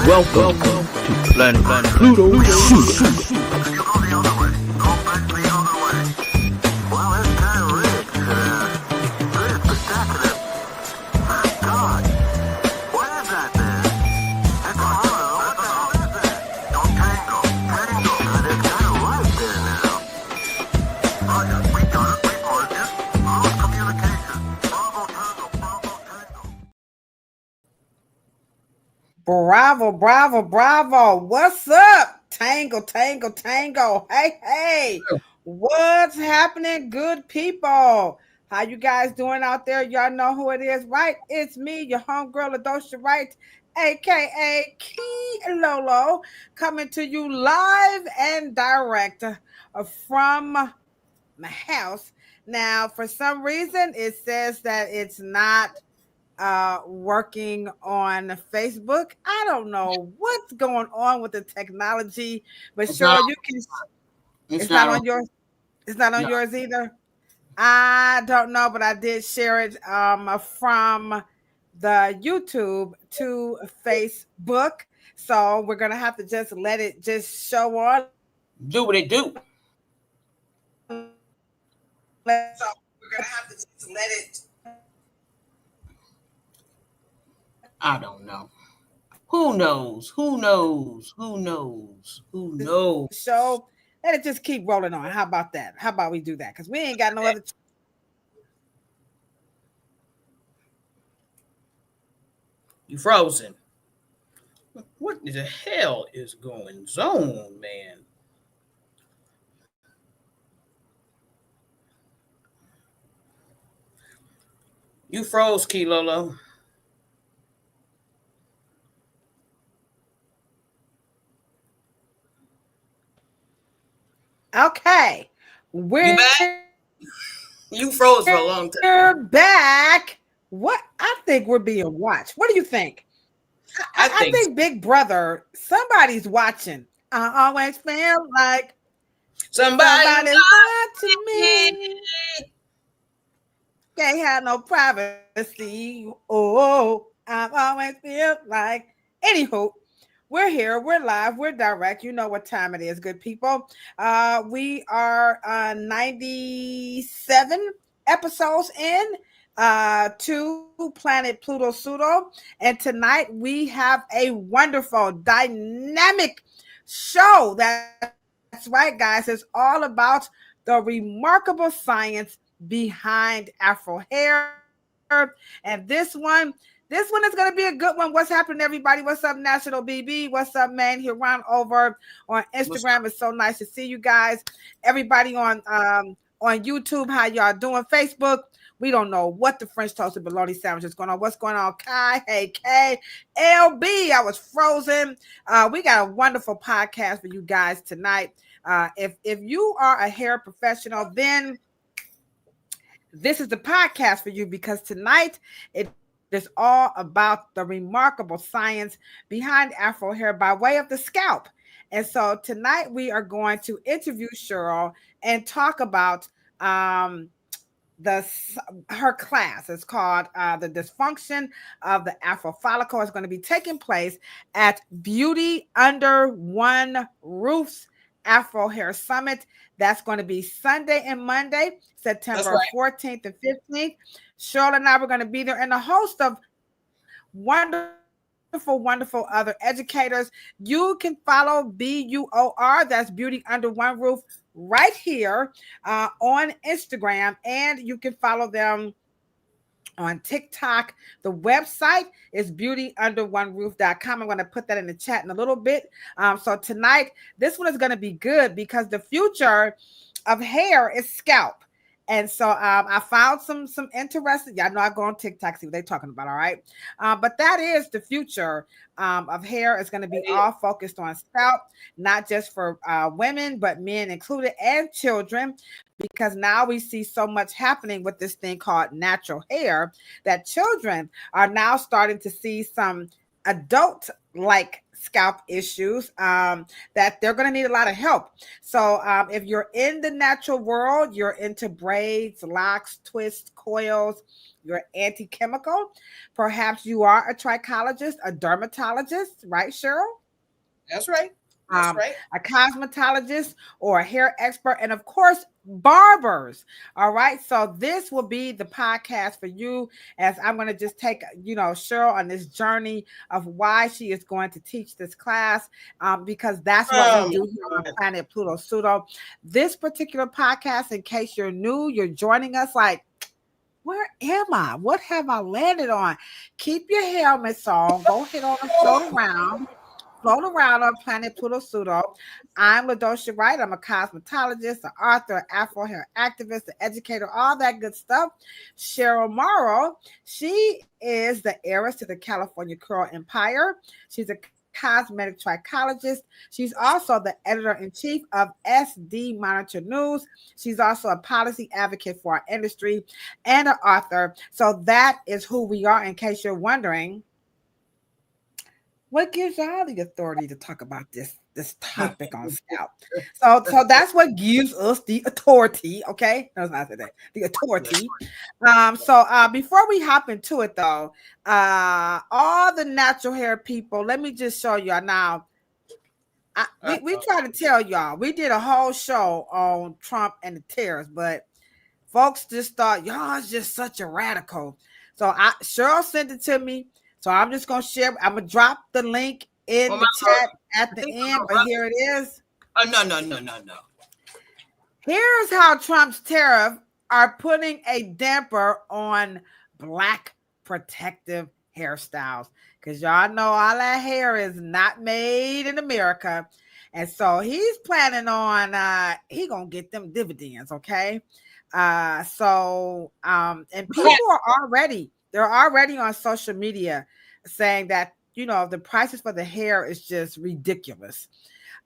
Welcome to Planet Pluto. Bravo, bravo, bravo. What's up? Tango, tango, tango. Hey, hey. What's happening, good people? How you guys doing out there? Y'all know who it is, right? It's me, your homegirl, Ladosha, Wright, a.k.a. Keke Lolo, coming to you live and direct from my house. Now, for some reason, it says that it's not working on Facebook. I don't know what's going on with the technology, but Cheryl, you can. It's not on yours. It's not on yours either. I don't know, but I did share it from the YouTube to Facebook. So we're gonna have to just let it just show on. Do what it do. So we're gonna have to just let it. I don't know. Who knows? Who knows? Who knows? Who knows? So let it just keep rolling on. How about that? How about we do that? Because we ain't got no other. You frozen. What the hell is going on, man? You froze, Kilolo. Okay, we're back? You froze for a long time. We're back. What? I think we're being watched. What do you think? I think Big Brother, somebody's watching. I always feel like somebody's watching me. Can't have no privacy. Oh, I always feel like. Anywho, we're here, we're live, we're direct. You know what time it is, good people. We are 97 episodes in to Planet Pluto Pseudo. And tonight we have a wonderful, dynamic show. That's right, guys. It's all about the remarkable science behind Afro hair. And this one is going to be a good one. What's happening, everybody? What's up, National BB? What's up, man? Here on over on Instagram. It's so nice to see you guys. Everybody on YouTube, how y'all doing? Facebook, we don't know what the French toasted bologna sandwich is going on. What's going on, Kai? Hey, K. LB, I was frozen. We got a wonderful podcast for you guys tonight. If you are a hair professional, then this is the podcast for you, because tonight it's all about the remarkable science behind Afro hair by way of the scalp. And so tonight we are going to interview Cheryl and talk about her class. It's called The Dysfunction of the Afro Follicle. It's going to be taking place at Beauty Under One Roof's Afro Hair Summit. That's going to be Sunday and Monday, September 14th and 15th. Cheryl and I were going to be there, and a host of wonderful other educators. You can follow BUOR, that's Beauty Under One Roof, right here on Instagram, and you can follow them on TikTok. The website is beautyunderoneroof.com. I'm going to put that in the chat in a little bit. So tonight, this one is going to be good because the future of hair is scalp. And so I found some interesting, y'all know I go on TikTok, see what they're talking about, all right? But that is the future of hair. Is going to be all focused on scalp, not just for women, but men included and children, because now we see so much happening with this thing called natural hair that children are now starting to see some adult-like scalp issues, that they're going to need a lot of help. So if you're in the natural world, you're into braids, locks, twists, coils, you're anti-chemical. Perhaps you are a trichologist, a dermatologist, right, Cheryl? That's right. That's right. A cosmetologist or a hair expert, and of course, barbers. All right. So this will be the podcast for you, as I'm going to just take, Cheryl on this journey of why she is going to teach this class, because that's what we do here on Planet Pluto Pseudo. This particular podcast, in case you're new, you're joining us like, where am I? What have I landed on? Keep your helmets on. Go ahead on and float around on Planet Pluto Pseudo. I'm Ladosha Wright. I'm a cosmetologist, an author, an Afro hair activist, an educator, all that good stuff. Cheryl Morrow, she is the heiress to the California Curl Empire. She's a cosmetic trichologist. She's also the editor-in-chief of SD Monitor News. She's also a policy advocate for our industry and an author. So that is who we are, in case you're wondering. What gives y'all the authority to talk about this topic on scalp? So that's what gives us the authority. Okay, no, it's not that. The authority. So before we hop into it, though, all the natural hair people, let me just show y'all now. We try to tell y'all. We did a whole show on Trump and the tariffs, but folks just thought y'all is just such a radical. So Cheryl sent it to me. So I'm just going to share. I'm going to drop the link in the chat at the end, but here it is. Oh, no. Here's how Trump's tariff are putting a damper on Black protective hairstyles. Because y'all know all that hair is not made in America. And so he's planning on, he going to get them dividends, okay? And people are already... They're already on social media saying that, the prices for the hair is just ridiculous.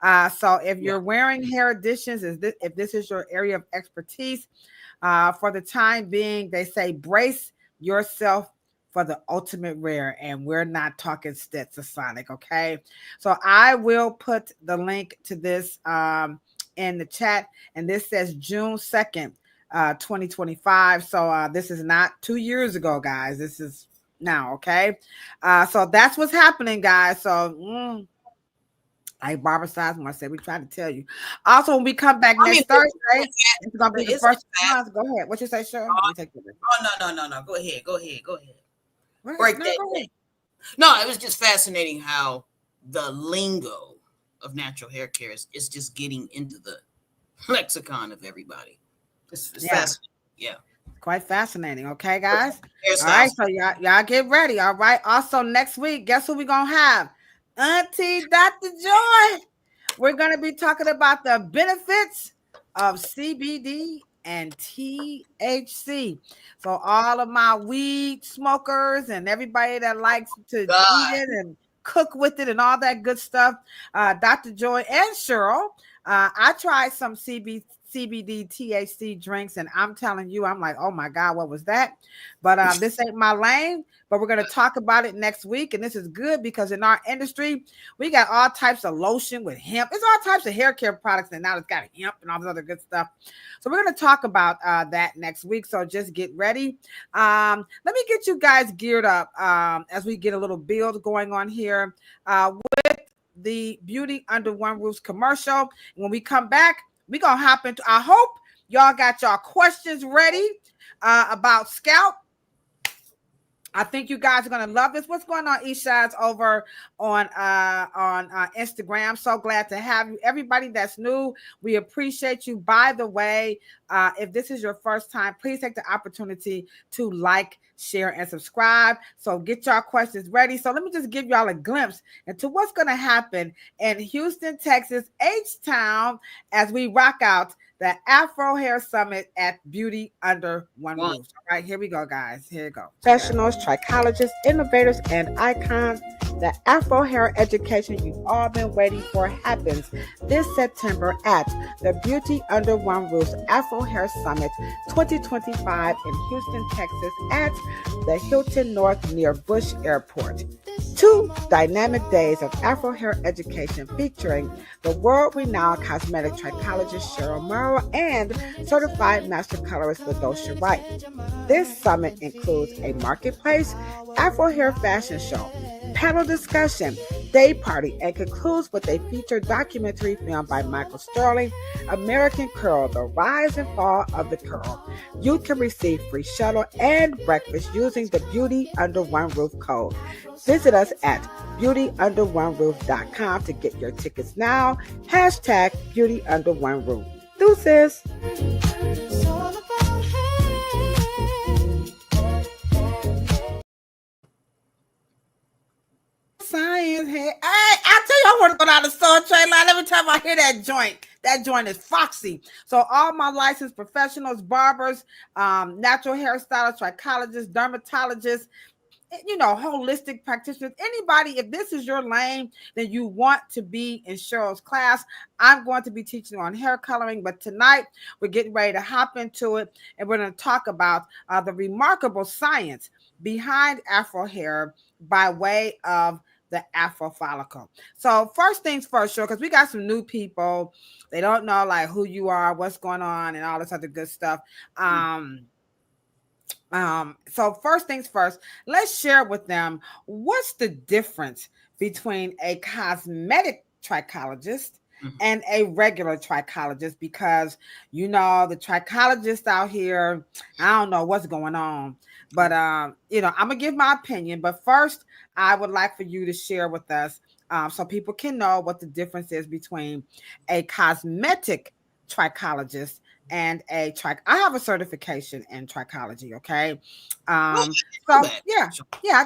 So if you're wearing hair additions, if this is your area of expertise, for the time being, they say brace yourself for the ultimate wear. And we're not talking Stetsasonic, okay? So I will put the link to this in the chat. And this says June 2nd. 2025. So this is not 2 years ago, guys. This is now, okay? So that's what's happening, guys. So like Barbara Sizemore said, we try to tell you. Also, when we come back next Thursday, it's gonna be the first month. Go ahead. What you say, Cheryl? No. Go ahead. Break that down. No, it was just fascinating how the lingo of natural hair care is just getting into the lexicon of everybody. It's fascinating. Yeah. Quite fascinating. Okay, guys. All right. So y'all get ready. All right. Also, next week, guess who we're going to have? Auntie Dr. Joy. We're going to be talking about the benefits of CBD and THC. So all of my weed smokers and everybody that likes to eat it and cook with it and all that good stuff, Dr. Joy and Cheryl, I tried some CBD THC drinks, and I'm telling you, I'm like, oh my God, what was that? But this ain't my lane, but we're going to talk about it next week. And this is good because in our industry, we got all types of lotion with hemp. It's all types of hair care products, and now it's got hemp and all this other good stuff. So we're going to talk about that next week. So just get ready. Let me get you guys geared up as we get a little build going on here with the Beauty Under One Roof's commercial. When we come back, we're going to hop into, I hope y'all got y'all questions ready about scalp. I think you guys are going to love this. What's going on, Eshads, over on Instagram? So glad to have you. Everybody that's new, we appreciate you. By the way, if this is your first time, please take the opportunity to like, share, and subscribe. So get y'all questions ready. So let me just give y'all a glimpse into what's going to happen in Houston, Texas, H-Town, as we rock out the Afro Hair Summit at Beauty Under One Roof. All right, here we go, guys. Here we go. Professionals, trichologists, innovators, and icons. The Afro Hair education you've all been waiting for happens this September at the Beauty Under One Roof's Afro Hair Summit 2025 in Houston, Texas at the Hilton North near Bush Airport. 2 dynamic days of Afro hair education featuring the world-renowned cosmetic trichologist Cheryl Morrow and certified master colorist Ladosha Wright. This summit includes a marketplace, Afro hair fashion show, panel discussion, day party, and concludes with a featured documentary film by Michael Sterling, American Curl, The Rise and Fall of the Curl. You can receive free shuttle and breakfast using the Beauty Under One Roof code. Visit us at beautyounderoneroof.com to get your tickets now. Hashtag Beauty Under One Roof. Deuces. Science hair. Hey, I tell you, I want to go down the store trade line every time I hear that joint. That joint is foxy. So all my licensed professionals, barbers, natural hairstylists, trichologists, dermatologists, holistic practitioners, anybody, if this is your lane, then you want to be in Cheryl's class. I'm going to be teaching on hair coloring, but tonight we're getting ready to hop into it, and we're going to talk about the remarkable science behind Afro hair by way of the Afro follicle. So first things first, Cheryl, because we got some new people. They don't know like who you are, what's going on, and all this other good stuff. So first things first, let's share with them what's the difference between a cosmetic trichologist and a regular trichologist, because the trichologists out here, I don't know what's going on, but I'm gonna give my opinion. But first, I would like for you to share with us so people can know what the difference is between a cosmetic trichologist and I have a certification in trichology. Okay. I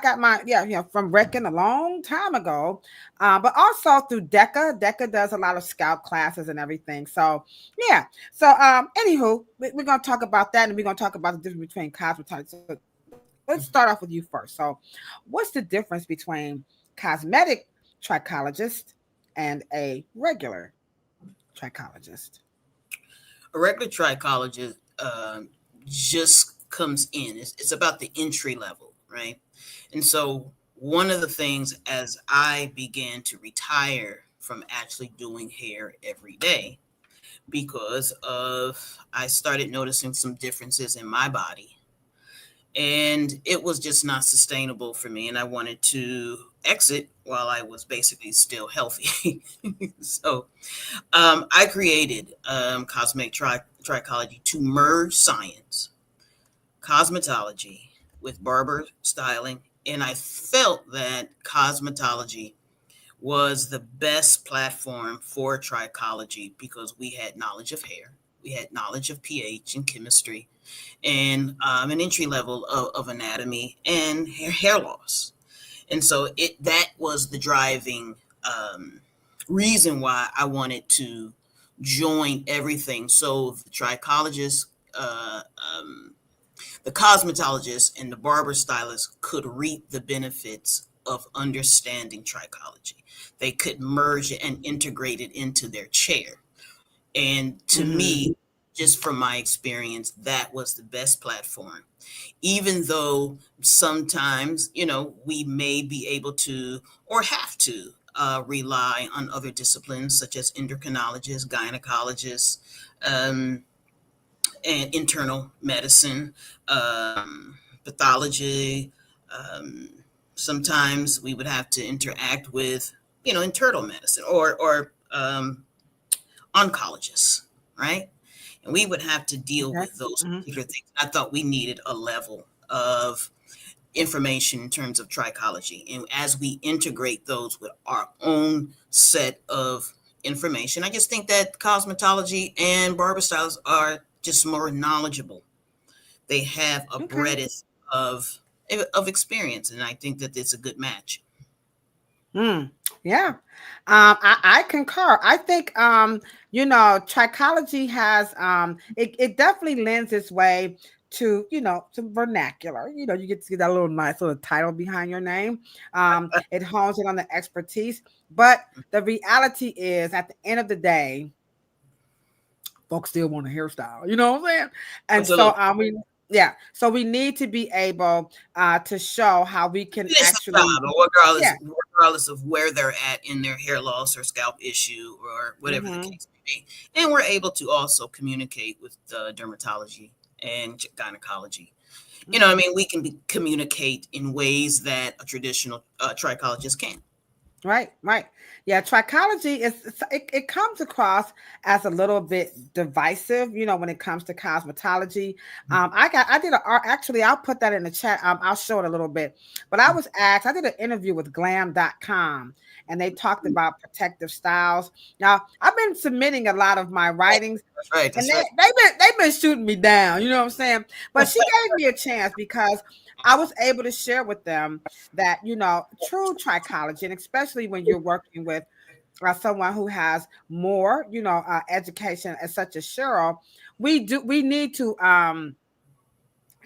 got my from Reckon a long time ago. But also through DECA. DECA does a lot of scout classes and everything. So anywho, we're gonna talk about that, and we're gonna talk about the difference between cosmetics. So let's start off with you first. So what's the difference between cosmetic trichologist and a regular trichologist? A regular trichologist just comes in. It's about the entry level, right? And so one of the things, as I began to retire from actually doing hair every day, because I started noticing some differences in my body, and it was just not sustainable for me, and I wanted to exit while I was basically still healthy. So I created cosmetic trichology to merge science, cosmetology with barber styling, and I felt that cosmetology was the best platform for trichology because we had knowledge of hair, we had knowledge of pH and chemistry, and an entry level of anatomy and hair loss. And so that was the driving reason why I wanted to join everything. So the trichologist, the cosmetologist, and the barber stylist could reap the benefits of understanding trichology. They could merge it and integrate it into their chair. And to me, just from my experience, that was the best platform. Even though sometimes, we may be able to or have to rely on other disciplines such as endocrinologists, gynecologists, and internal medicine, pathology. Sometimes we would have to interact with, internal medicine or oncologists, right? And we would have to deal with those particular things. I thought we needed a level of information in terms of trichology. And as we integrate those with our own set of information, I just think that cosmetology and barber stylists are just more knowledgeable. They have a breadth of experience, and I think that it's a good match. Yeah. I concur. I think trichology has it definitely lends its way to some vernacular. You get to get that little nice little title behind your name. It hones in on the expertise, but the reality is at the end of the day, folks still want a hairstyle. You know what I'm saying? And Absolutely. so we need to be able to show how we can actually, regardless regardless of where they're at in their hair loss or scalp issue or whatever the case may be. And we're able to also communicate with dermatology and gynecology. You know, I mean, we can communicate in ways that a traditional trichologist can't. Right. Yeah, trichology it comes across as a little bit divisive, you know, when it comes to cosmetology. Actually, I'll put that in the chat. I'll show it a little bit. But I did an interview with glam.com, and they talked about protective styles. Now, I've been submitting a lot of my writings. That's right. They've been shooting me down, you know what I'm saying? But she gave me a chance because I was able to share with them that, you know, true trichology, and especially when you're working with someone who has more, you know, education as such as Cheryl, we need to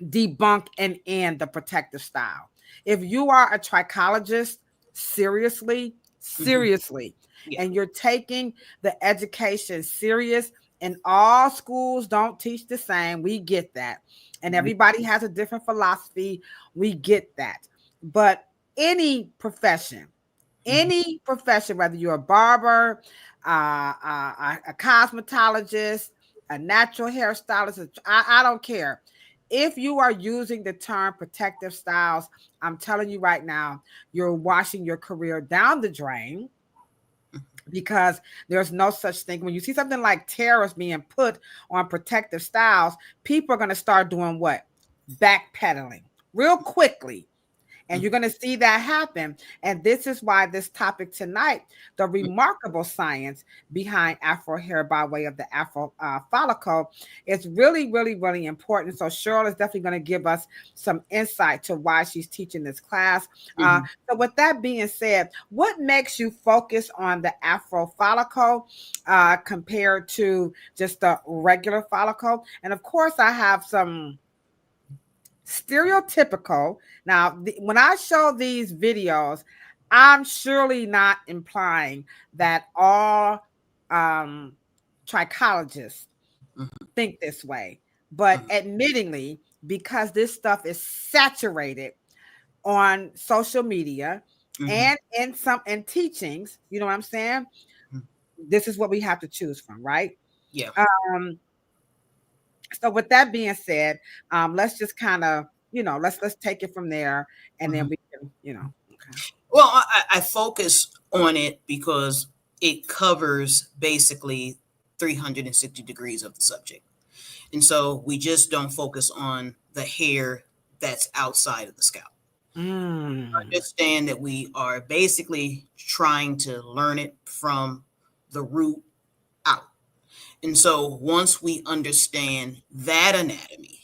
debunk and end the protective style. If you are a trichologist, seriously, and you're taking the education serious, and all schools don't teach the same, we get that. And everybody has a different philosophy, we get that. But any profession, whether you're a barber, a cosmetologist, a natural hairstylist, I don't care. If you are using the term protective styles, I'm telling you right now, you're washing your career down the drain, because there's no such thing. When you see something like tariffs being put on protective styles, people are going to start doing what? Backpedaling real quickly. And you're going to see that happen. And this is why this topic tonight, the remarkable science behind Afro hair by way of the Afro follicle, is really, really, really important. So Cheryl is definitely going to give us some insight to why she's teaching this class. So with that being said, what makes you focus on the Afro follicle compared to just the regular follicle? And of course, I have some stereotypical. Now, when I show these videos, I'm surely not implying that all trichologists think this way, but admittingly, because this stuff is saturated on social media and in teachings, you know what I'm saying? This is what we have to choose from, right? Yeah. So with that being said, let's just kind of, you know, let's take it from there, and then we can, you know. Okay. Well, I focus on it because it covers basically 360 degrees of the subject. And so we just don't focus on the hair that's outside of the scalp. Understand that we are basically trying to learn it from the root out. And so once we understand that anatomy,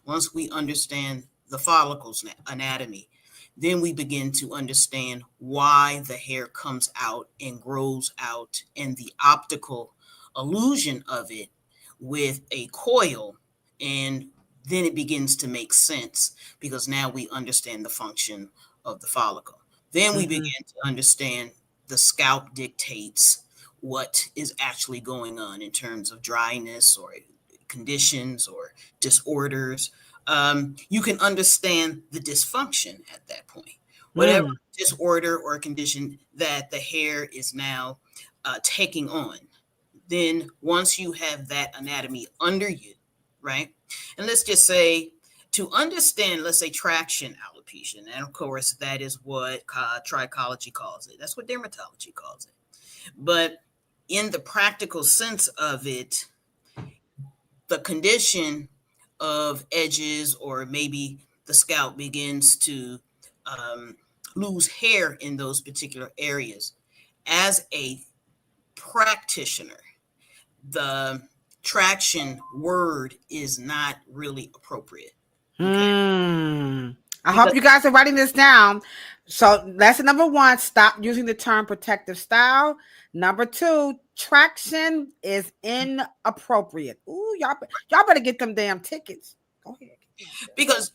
once we understand the follicle's anatomy, then we begin to understand why the hair comes out and grows out, and the optical illusion of it with a coil. And then it begins to make sense, because now we understand the function of the follicle. Then we begin to understand the scalp dictates what is actually going on in terms of dryness or conditions or disorders. You can understand the dysfunction at that point. Whatever disorder or condition that the hair is now taking on. Then once you have that anatomy under you, right? And let's just say, to understand, let's say, traction alopecia, and of course that is what trichology calls it. That's what dermatology calls it. But in the practical sense of it, the condition of edges, or maybe the scalp begins to lose hair in those particular areas. As a practitioner, the traction word is not really appropriate. Okay? I hope you guys are writing this down. So lesson number 1, stop using the term protective style. Number 2, traction is inappropriate. Ooh, y'all better get them damn tickets. Go ahead. Because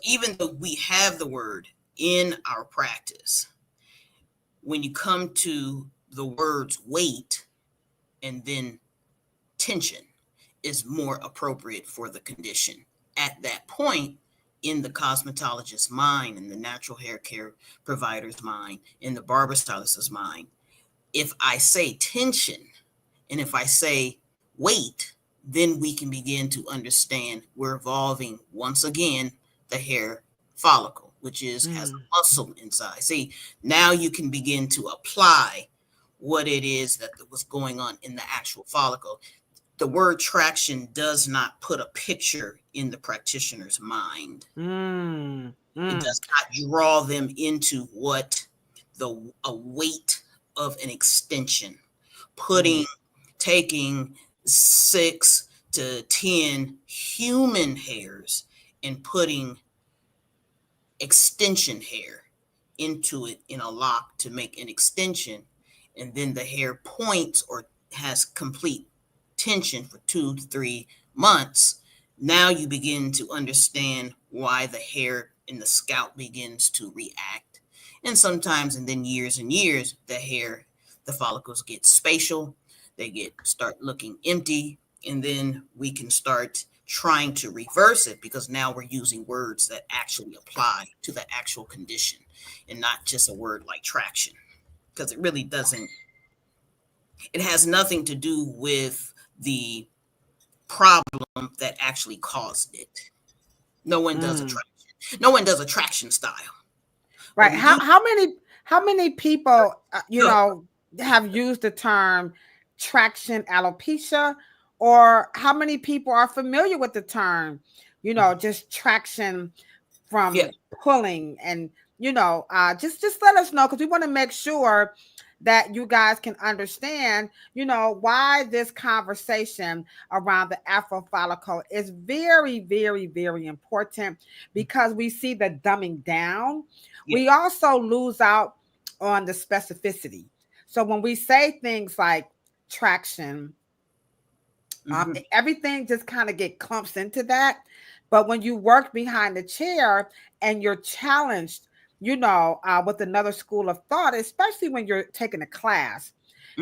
even though we have the word in our practice, when you come to the words weight and then tension is more appropriate for the condition. At that point, in the cosmetologist's mind, in the natural hair care provider's mind, in the barber stylist's mind. If I say tension and if I say weight, then we can begin to understand we're evolving once again the hair follicle, which is has a muscle inside. See, now you can begin to apply what it is that was going on in the actual follicle. The word traction does not put a picture in the practitioner's mind. It does not draw them into what a weight of an extension, taking 6 to 10 human hairs and putting extension hair into it in a lock to make an extension, and then the hair points or has complete tension for 2 to 3 months. Now you begin to understand why the hair in the scalp begins to react. And sometimes, and then years and years, the follicles get spatial, they start looking empty, and then we can start trying to reverse it, because now we're using words that actually apply to the actual condition and not just a word like traction, because it really doesn't. It has nothing to do with the problem that actually caused it. No one does a traction. No one does a traction style. Right. How many people have used the term traction alopecia, or how many people are familiar with the term, just traction from pulling, and just let us know, because we want to make sure that you guys can understand, why this conversation around the Afro follicle is very, very, very important, because we see the dumbing down. Yeah. We also lose out on the specificity. So when we say things like traction, everything just kind of get clumps into that. But when you work behind the chair and you're challenged, with another school of thought, especially when you're taking a class,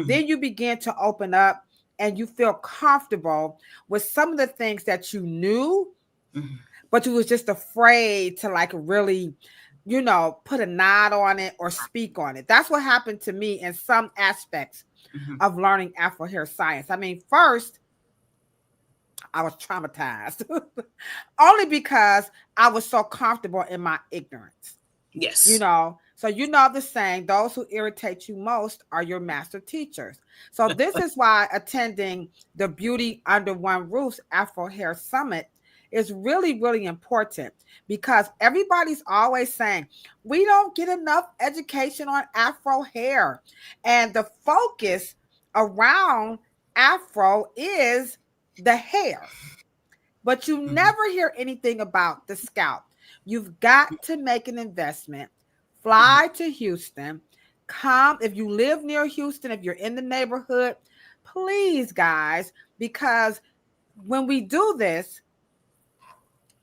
then you begin to open up and you feel comfortable with some of the things that you knew, but you was just afraid to really, put a nod on it or speak on it. That's what happened to me in some aspects of learning Afro hair science. I mean, first, I was traumatized only because I was so comfortable in my ignorance. Yes. So the saying, those who irritate you most are your master teachers. So this is why attending the Beauty Under One Roof's Afro Hair Summit is really, really important, because everybody's always saying we don't get enough education on Afro hair. And the focus around Afro is the hair, but you never hear anything about the scalp. You've got to make an investment, fly to Houston, come. If you live near Houston, if you're in the neighborhood, please, guys, because when we do this,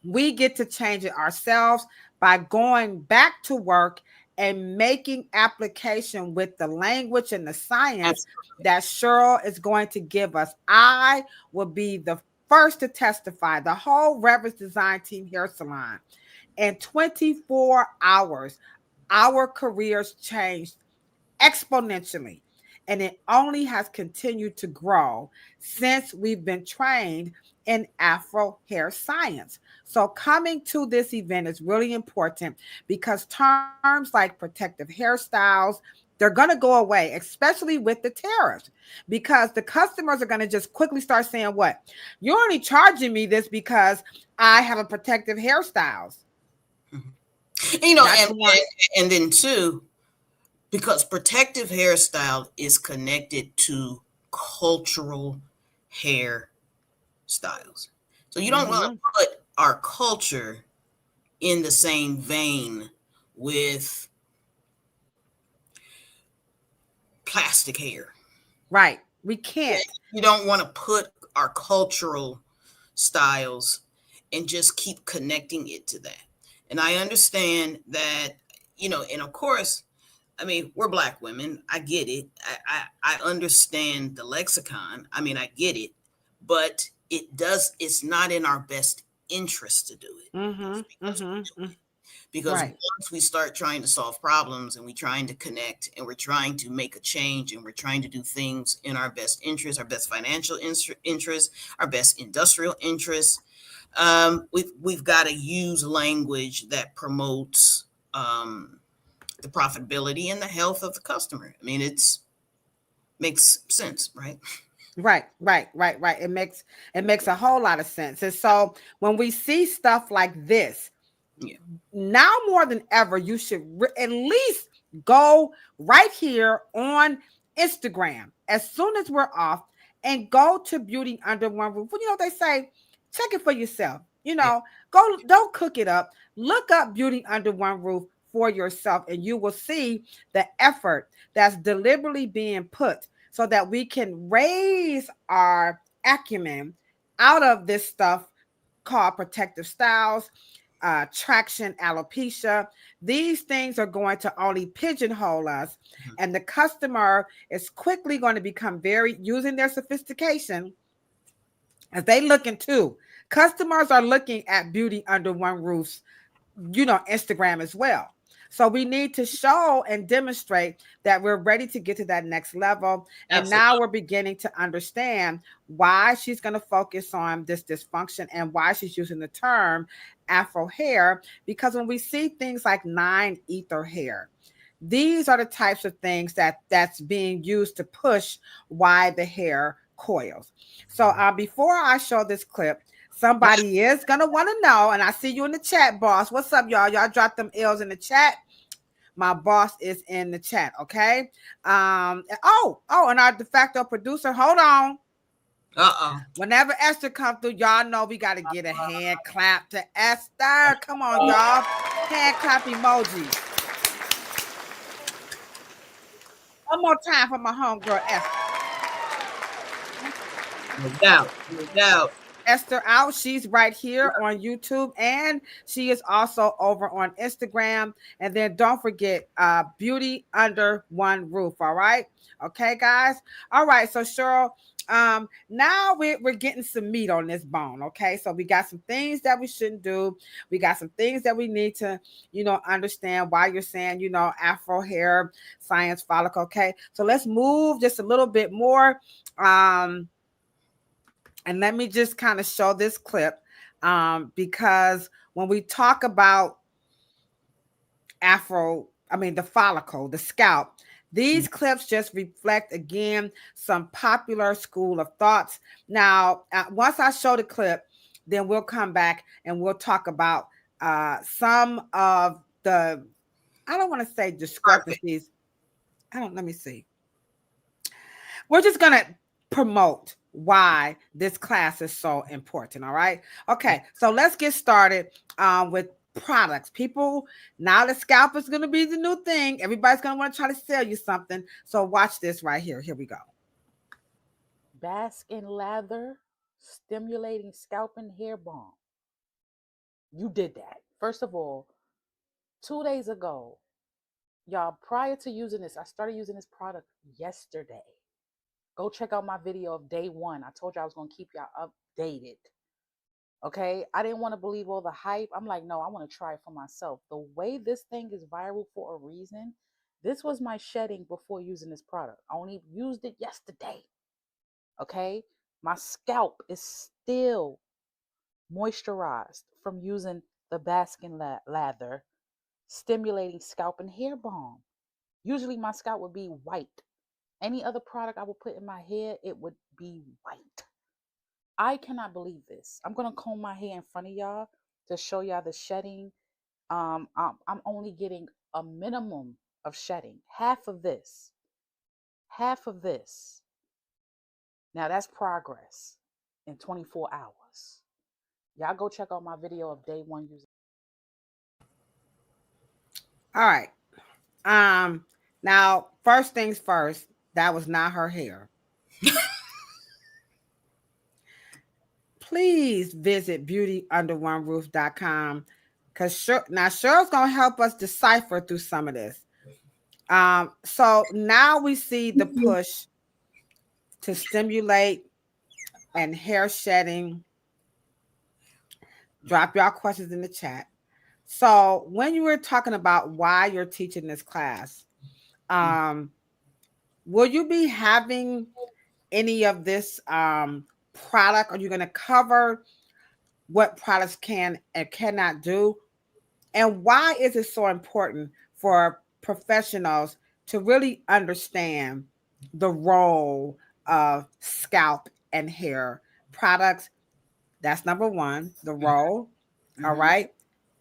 we get to change it ourselves by going back to work and making application with the language and the science that Cheryl is going to give us. I will be the first to testify, the whole Reverence Design Team Hair Salon. In 24 hours, our careers changed exponentially, and it only has continued to grow since we've been trained in Afro hair science. So coming to this event is really important, because terms like protective hairstyles, they're going to go away, especially with the tariffs, because the customers are going to just quickly start saying, what? You're only charging me this because I have a protective hairstyles. And then too, because protective hairstyle is connected to cultural hair styles. So you don't want to put our culture in the same vein with plastic hair. Right. We can't. You don't want to put our cultural styles and just keep connecting it to that. And I understand that, and of course, I mean, we're Black women. I get it. I understand the lexicon. I mean, I get it, but it's not in our best interest to do it. Mm-hmm. It's because we do it. Because Right. once we start trying to solve problems and we're trying to connect and we're trying to make a change and we're trying to do things in our best interest, our best financial interest, our best industrial interest, we've got to use language that promotes the profitability and the health of the customer. I mean, makes sense, right? Right. It makes a whole lot of sense. And so when we see stuff like this, Yeah. now more than ever, you should at least go right here on Instagram as soon as we're off and go to Beauty Under One Roof. You know, they say, check it for yourself. You know, go, don't cook it up. Look up Beauty Under One Roof for yourself, and you will see the effort that's deliberately being put so that we can raise our acumen out of this stuff called protective styles, traction alopecia. These things are going to only pigeonhole us, and the customer is quickly going to become very using their sophistication as they looking too. Customers are looking at Beauty Under One Roof's, Instagram as well. So we need to show and demonstrate that we're ready to get to that next level. And Absolutely. now we're beginning to understand why she's going to focus on this dysfunction and why she's using the term Afro hair. Because when we see things like 9 ether hair, these are the types of things that's being used to push why the hair coils. So before I show this clip, somebody is going to want to know, and I see you in the chat, boss. What's up, y'all? Y'all drop them L's in the chat. My boss is in the chat, okay? And our de facto producer, hold on. Whenever Esther comes through, y'all know we got to get a hand clap to Esther. Come on, y'all. Hand clap emoji. One more time for my homegirl, Esther. No doubt. Esther out. She's right here on YouTube, and she is also over on Instagram. And then don't forget Beauty Under One Roof. All right. Okay, guys. All right. So Cheryl, now we're getting some meat on this bone. Okay. So we got some things that we shouldn't do. We got some things that we need to, understand why you're saying, Afro hair science follicle. Okay. So let's move just a little bit more. And let me just kind of show this clip because when we talk about the follicle, the scalp, these clips just reflect, again, some popular school of thoughts. Now, once I show the clip, then we'll come back and we'll talk about some of the, I don't want to say discrepancies. Let me see. We're just going to promote why this class is so important. All right. Okay. So let's get started with products. People, now the scalp is going to be the new thing. Everybody's going to want to try to sell you something. So watch this right here. Here we go. Bask in lather, stimulating scalp and hair balm. You did that. First of all, 2 days ago, y'all, prior to using this, I started using this product yesterday. Go check out my video of day 1. I told you I was going to keep y'all updated. Okay. I didn't want to believe all the hype. I'm like, no, I want to try it for myself. The way this thing is viral for a reason. This was my shedding before using this product. I only used it yesterday. Okay. My scalp is still moisturized from using the Bask in Lather stimulating scalp and hair balm. Usually my scalp would be white. Any other product I would put in my hair, it would be white. I cannot believe this. I'm going to comb my hair in front of y'all to show y'all the shedding. I'm only getting a minimum of shedding. Half of this. Now that's progress in 24 hours. Y'all go check out my video of day 1 using. All right. Now, first things first, that was not her hair. Please visit beautyunderoneroof.com because Cheryl's going to help us decipher through some of this. So now we see the push to stimulate and hair shedding Drop y'all questions in the chat. So when you were talking about why you're teaching this class, will you be having any of this product? Are you going to cover what products can and cannot do? And why is it so important for professionals to really understand the role of scalp and hair products? That's number one, the role. All right.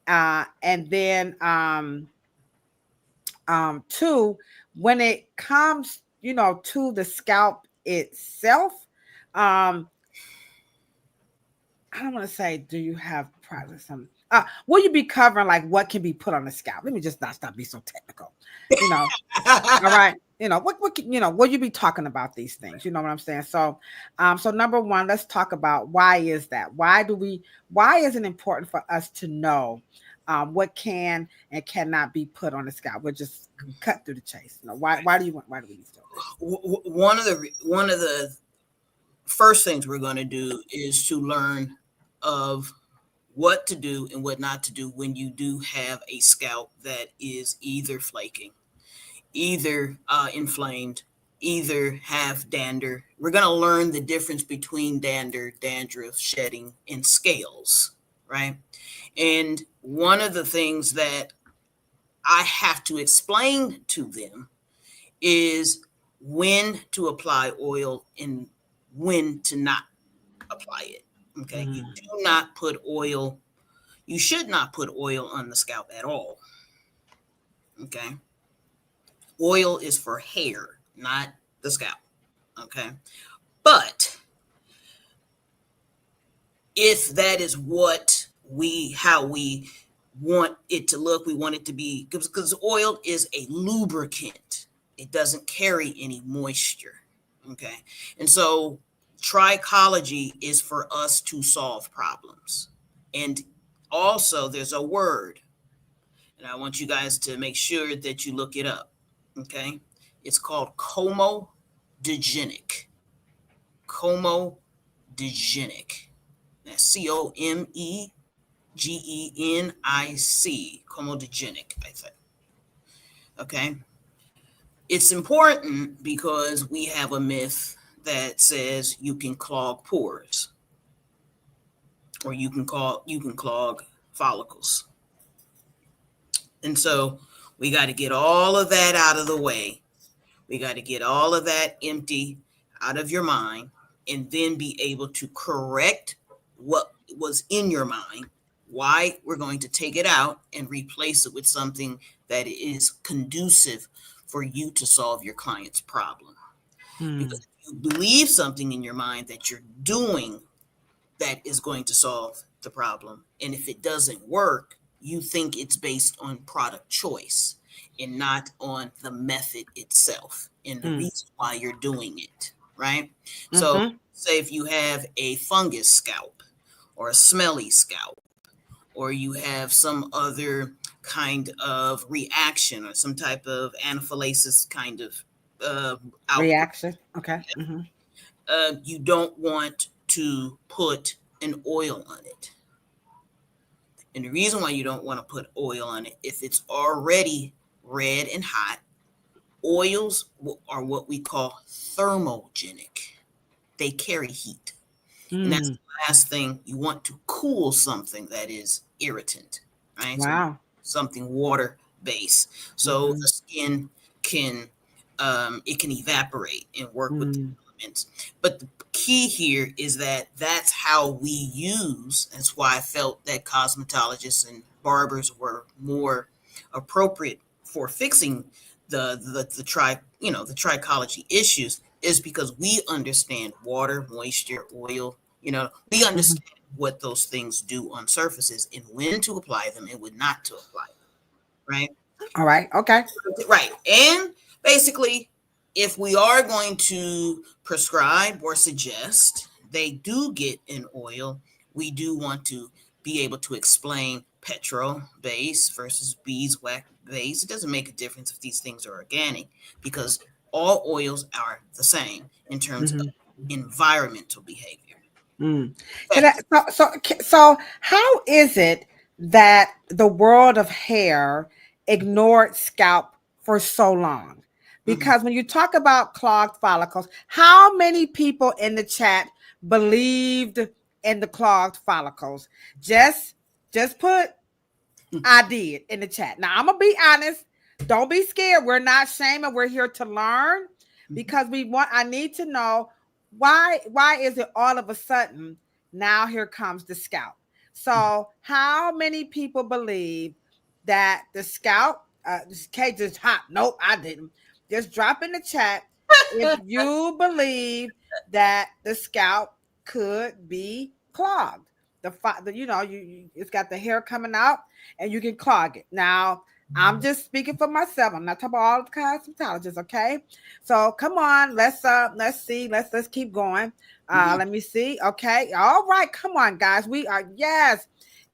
And then two, when it comes, to the scalp itself, I don't want to say, do you have products? Will you be covering like what can be put on the scalp? Let me just not stop being so technical. All right. What will you be talking about these things? You know what I'm saying? So, so number one, let's talk about why is that? Why is it important for us to know what can and cannot be put on the scalp? We'll just cut through the chase. Why do we need to know this? One of the first things we're going to do is to learn of what to do and what not to do when you do have a scalp that is either flaking, either inflamed, either have dander. We're going to learn the difference between dander, dandruff, shedding, and scales, right? And one of the things that I have to explain to them is when to apply oil and when to not apply it. Okay. You do not put oil. You should not put oil on the scalp at all. Okay. Oil is for hair, not the scalp. Okay. But if that is how we want it to look, we want it to be, because oil is a lubricant. It doesn't carry any moisture. Okay. And so trichology is for us to solve problems. And also there's a word, and I want you guys to make sure that you look it up. Okay. It's called comedogenic. Comedogenic. That's COMEGENIC. Comedogenic, I think. Okay. It's important because we have a myth that says you can clog pores or you can clog follicles. And so we got to get all of that out of the way. We got to get all of that empty out of your mind and then be able to correct what was in your mind, why we're going to take it out and replace it with something that is conducive for you to solve your client's problem. Because if you believe something in your mind that you're doing that is going to solve the problem, and if it doesn't work, you think it's based on product choice and not on the method itself and the reason why you're doing it, right? So say if you have a fungus scalp or a smelly scalp, or you have some other kind of reaction or some type of anaphylaxis kind of reaction. Okay. You don't want to put an oil on it. And the reason why you don't want to put oil on it, if it's already red and hot, oils are what we call thermogenic. They carry heat. And that's the last thing. You want to cool something that is irritant, right? Wow. So something water-based. So the skin can evaporate and work with the elements. But the key here is that that's how we use. That's why I felt that cosmetologists and barbers were more appropriate for fixing the trichology issues, is because we understand water, moisture, oil. We understand what those things do on surfaces and when to apply them and when not to apply them, right? All right. Okay. Right. And basically, if we are going to prescribe or suggest they do get an oil, we do want to be able to explain petrol base versus beeswax base. It doesn't make a difference if these things are organic, because all oils are the same in terms of environmental behavior. So how is it that the world of hair ignored scalp for so long? Because when you talk about clogged follicles, how many people in the chat believed in the clogged follicles? Just put I did in the chat. Now I'm gonna be honest. Don't be scared. We're not shaming. We're here to learn because I need to know why is it all of a sudden now here comes the scalp. So how many people believe that the scalp Kate just hot? Nope, I didn't. Just drop in the chat if you believe that the scalp could be clogged. It's got the hair coming out and you can clog it. Now, I'm just speaking for myself. I'm not talking about all the cosmetologists, okay? So come on, let's see. Let's keep going. Let me see. Okay. All right. Come on, guys. We are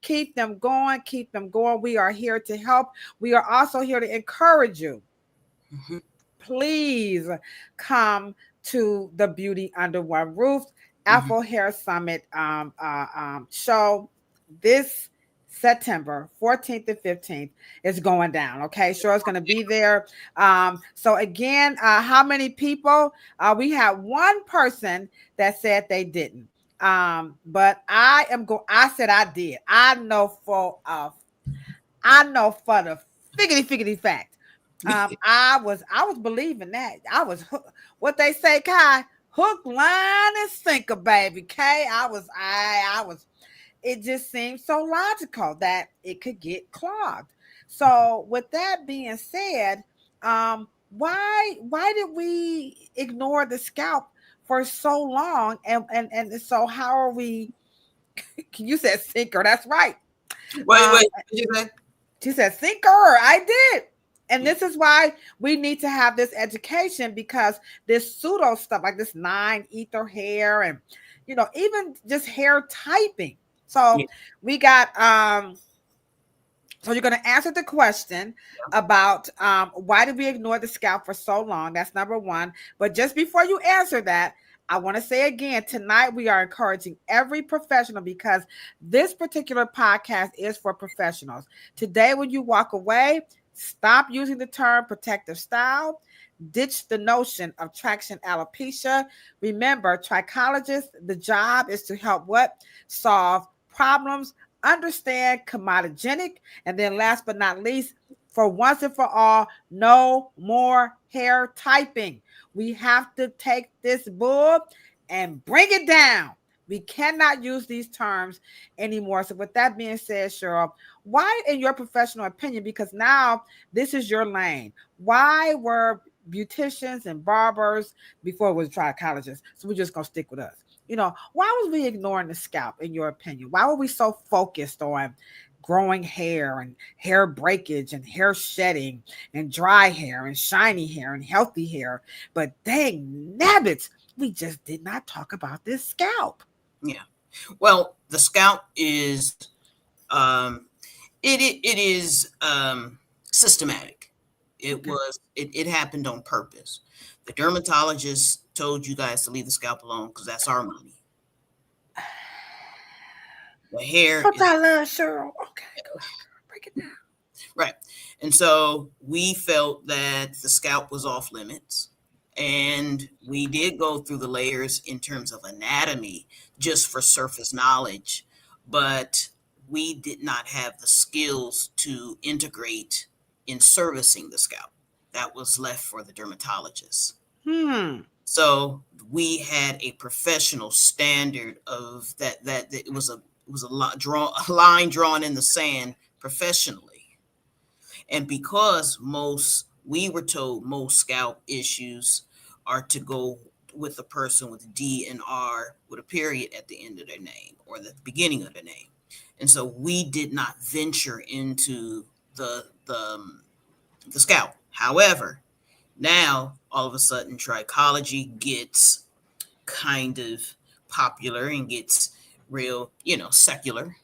keep them going, keep them going. We are here to help. We are also here to encourage you. Please come to the Beauty Under One Roof Afro Hair Summit show this September 14th to 15th is going down. Okay, Cheryl's going to be there. So again, how many people? We had one person that said they didn't. But I said I did. I know for the figgity fact. I was believing that. I was what they say, Kai, hook, line, and sinker, baby. Kay, I was. It just seemed so logical that it could get clogged. So, with that being said, why did we ignore the scalp for so long? And so, how are we? You said sinker. That's right. Wait. You said? She said sinker. I did. And this is why we need to have this education, because this pseudo stuff like this 9 ether hair and even just hair typing. So we got so you're going to answer the question about why did we ignore the scalp for so long? That's number one. But just before you answer that, I want to say again, tonight we are encouraging every professional, because this particular podcast is for professionals. Today, when you walk away, stop using the term protective style. Ditch the notion of traction alopecia. Remember, trichologists, the job is to help solve problems, understand comedogenic, and then last but not least, for once and for all, no more hair typing. We have to take this bull and bring it down. We cannot use these terms anymore. So with that being said, Cheryl, why, in your professional opinion, because now this is your lane, why were beauticians and barbers, before it was trichologists, so we're just going to stick with us, why was we ignoring the scalp, in your opinion? Why were we so focused on growing hair and hair breakage and hair shedding and dry hair and shiny hair and healthy hair? But dang nabbits, we just did not talk about this scalp. Yeah. Well, the scalp is it is systematic. It happened on purpose. The dermatologist told you guys to leave the scalp alone because that's our money. The hair. I love Cheryl. Okay, go ahead. Break it down. Right. And so we felt that the scalp was off limits. And we did go through the layers in terms of anatomy just for surface knowledge, but we did not have the skills to integrate in servicing the scalp. That was left for the dermatologists. So we had a professional standard of that it was a line drawn in the sand professionally. And because we were told most scalp issues are to go with a person with D and R with a period at the end of their name or the beginning of their name. And so we did not venture into the scalp. However, now all of a sudden trichology gets kind of popular and gets real, secular.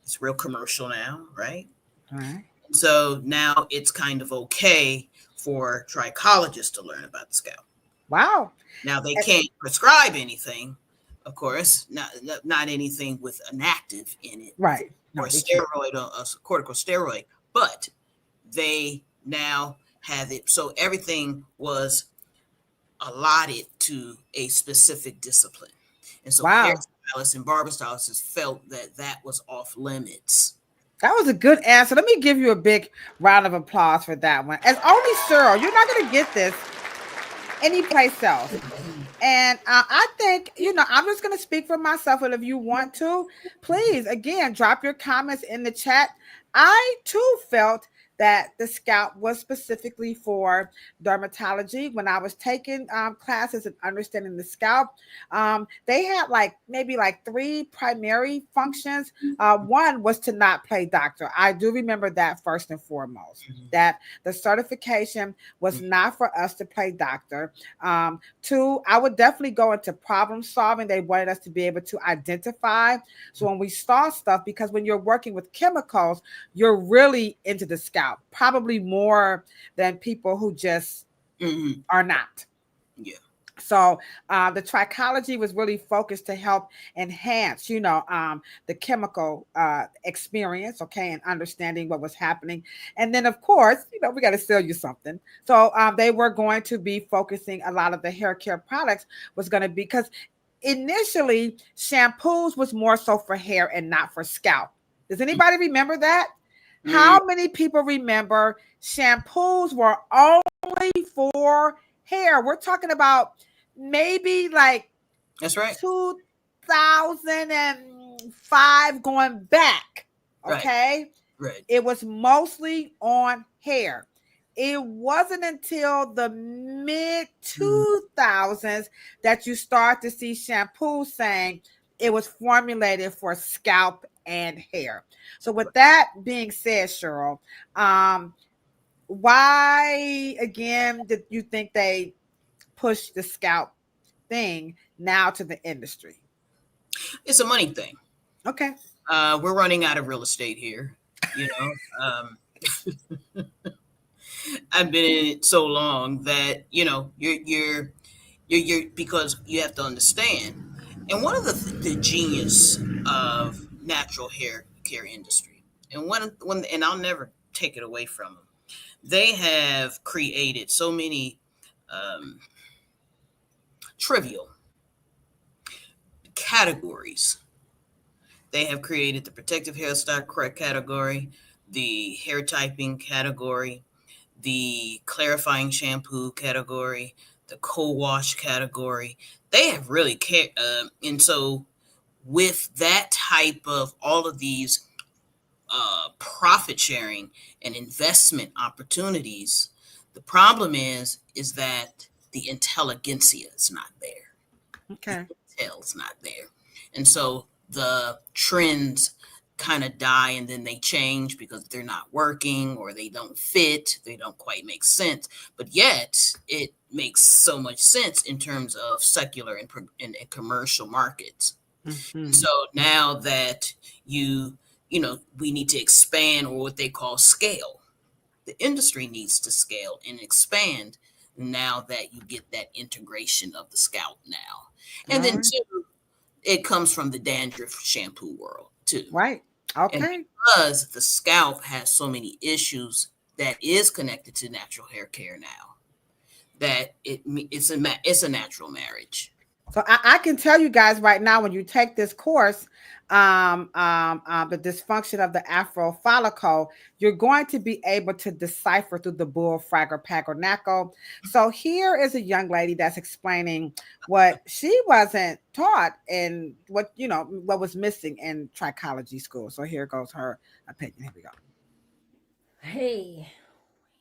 It's real commercial now, right? All right. So now it's kind of okay for trichologists to learn about the scalp. Wow. Now they can't prescribe anything, of course, not anything with an active in it, Right. No, or a they can't. steroid or a corticosteroid, but they now have it. So everything was allotted to a specific discipline. And so Wow. hairstylists and barber stylists felt that that was off limits. That was a good answer. Let me give you a big round of applause for that one. As only Cheryl, you're not going to get this anyplace else. And I think, I'm just going to speak for myself. And if you want to, please, again, drop your comments in the chat. I, too, felt that the scalp was specifically for dermatology. When I was taking classes and understanding the scalp, they had maybe 3 primary functions. One was to not play doctor. I do remember that first and foremost, that the certification was not for us to play doctor. 2, I would definitely go into problem solving. They wanted us to be able to identify. So when we saw stuff, because when you're working with chemicals, you're really into the scalp, probably more than people who just are not. Yeah. So the trichology was really focused to help enhance, the chemical experience, okay, and understanding what was happening. And then, of course, we got to sell you something. So they were going to be focusing a lot of the hair care products was going to be, because initially shampoos was more so for hair and not for scalp. Does anybody remember that? How many people remember shampoos were only for hair? We're talking about maybe that's right, 2005 going back. Okay. Right. It was mostly on hair. It wasn't until the mid 2000s that you start to see shampoo saying it was formulated for scalp and hair. So with that being said, Cheryl, why again did you think they pushed the scalp thing now to the industry? It's a money thing. Okay. We're running out of real estate here. I've been in it so long that you're because you have to understand. And one of the genius of natural hair care industry, and and I'll never take it away from them, they have created so many trivial categories. They have created the protective hairstyle category, the hair typing category, the clarifying shampoo category, the co-wash category. They have really cared. And so with that type of all of these profit sharing and investment opportunities, the problem is that the intelligentsia is not there. Okay. The intel's not there. And so the trends kind of die and then they change because they're not working or they don't fit, they don't quite make sense, but yet it makes so much sense in terms of secular and commercial markets. So now that we need to expand, or what they call scale, the industry needs to scale and expand now that you get that integration of the scalp now. And then two, it comes from the dandruff shampoo world too. Right. Okay. And because the scalp has so many issues that is connected to natural hair care now, that it's a natural marriage. So I can tell you guys right now, when you take this course, the dysfunction of the Afro follicle, you're going to be able to decipher through the BUOR Fragopagonaco. So here is a young lady that's explaining what she wasn't taught and what was missing in trichology school. So here goes her opinion. Here we go. Hey,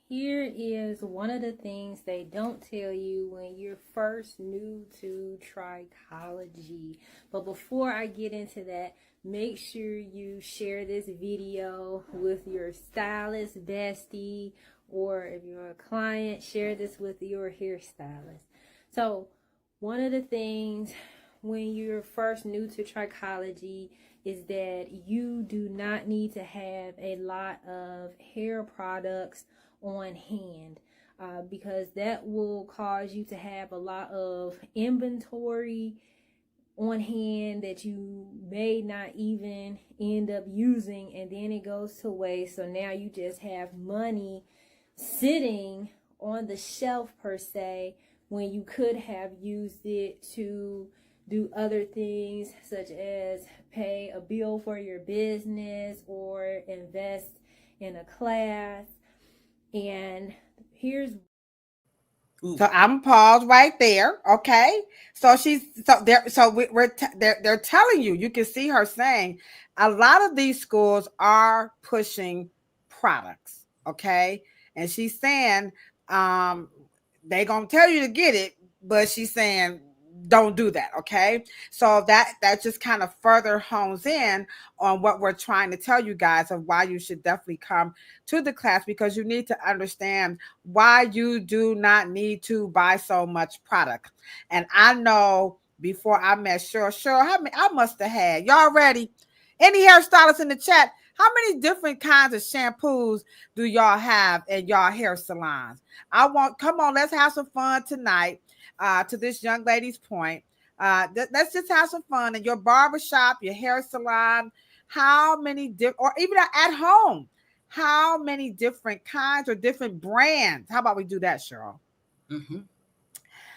here is one of the things they don't tell you when you're first new to trichology. But before I get into that, make sure you share this video with your stylist bestie, or if you're a client, share this with your hairstylist. So one of the things when you're first new to trichology is that you do not need to have a lot of hair products on hand, because that will cause you to have a lot of inventory on hand that you may not even end up using, and then it goes to waste. So now you just have money sitting on the shelf per se, when you could have used it to do other things, such as pay a bill for your business or invest in a class. And here's So I'm paused right there. Okay. So they're telling you, you can see her saying a lot of these schools are pushing products. Okay. And she's saying, they're going to tell you to get it, but she's saying, don't do that. Okay. So that just kind of further hones in on what we're trying to tell you guys of why you should definitely come to the class, because you need to understand why you do not need to buy so much product. And I know before I met Cheryl, I must have had, y'all ready? Any hairstylists in the chat? How many different kinds of shampoos do y'all have in y'all hair salons? Come on, let's have some fun tonight. To this young lady's point, let's just have some fun in your barbershop, your hair salon. How many or even at home, how many different kinds or different brands? How about we do that, Cheryl? Mm-hmm.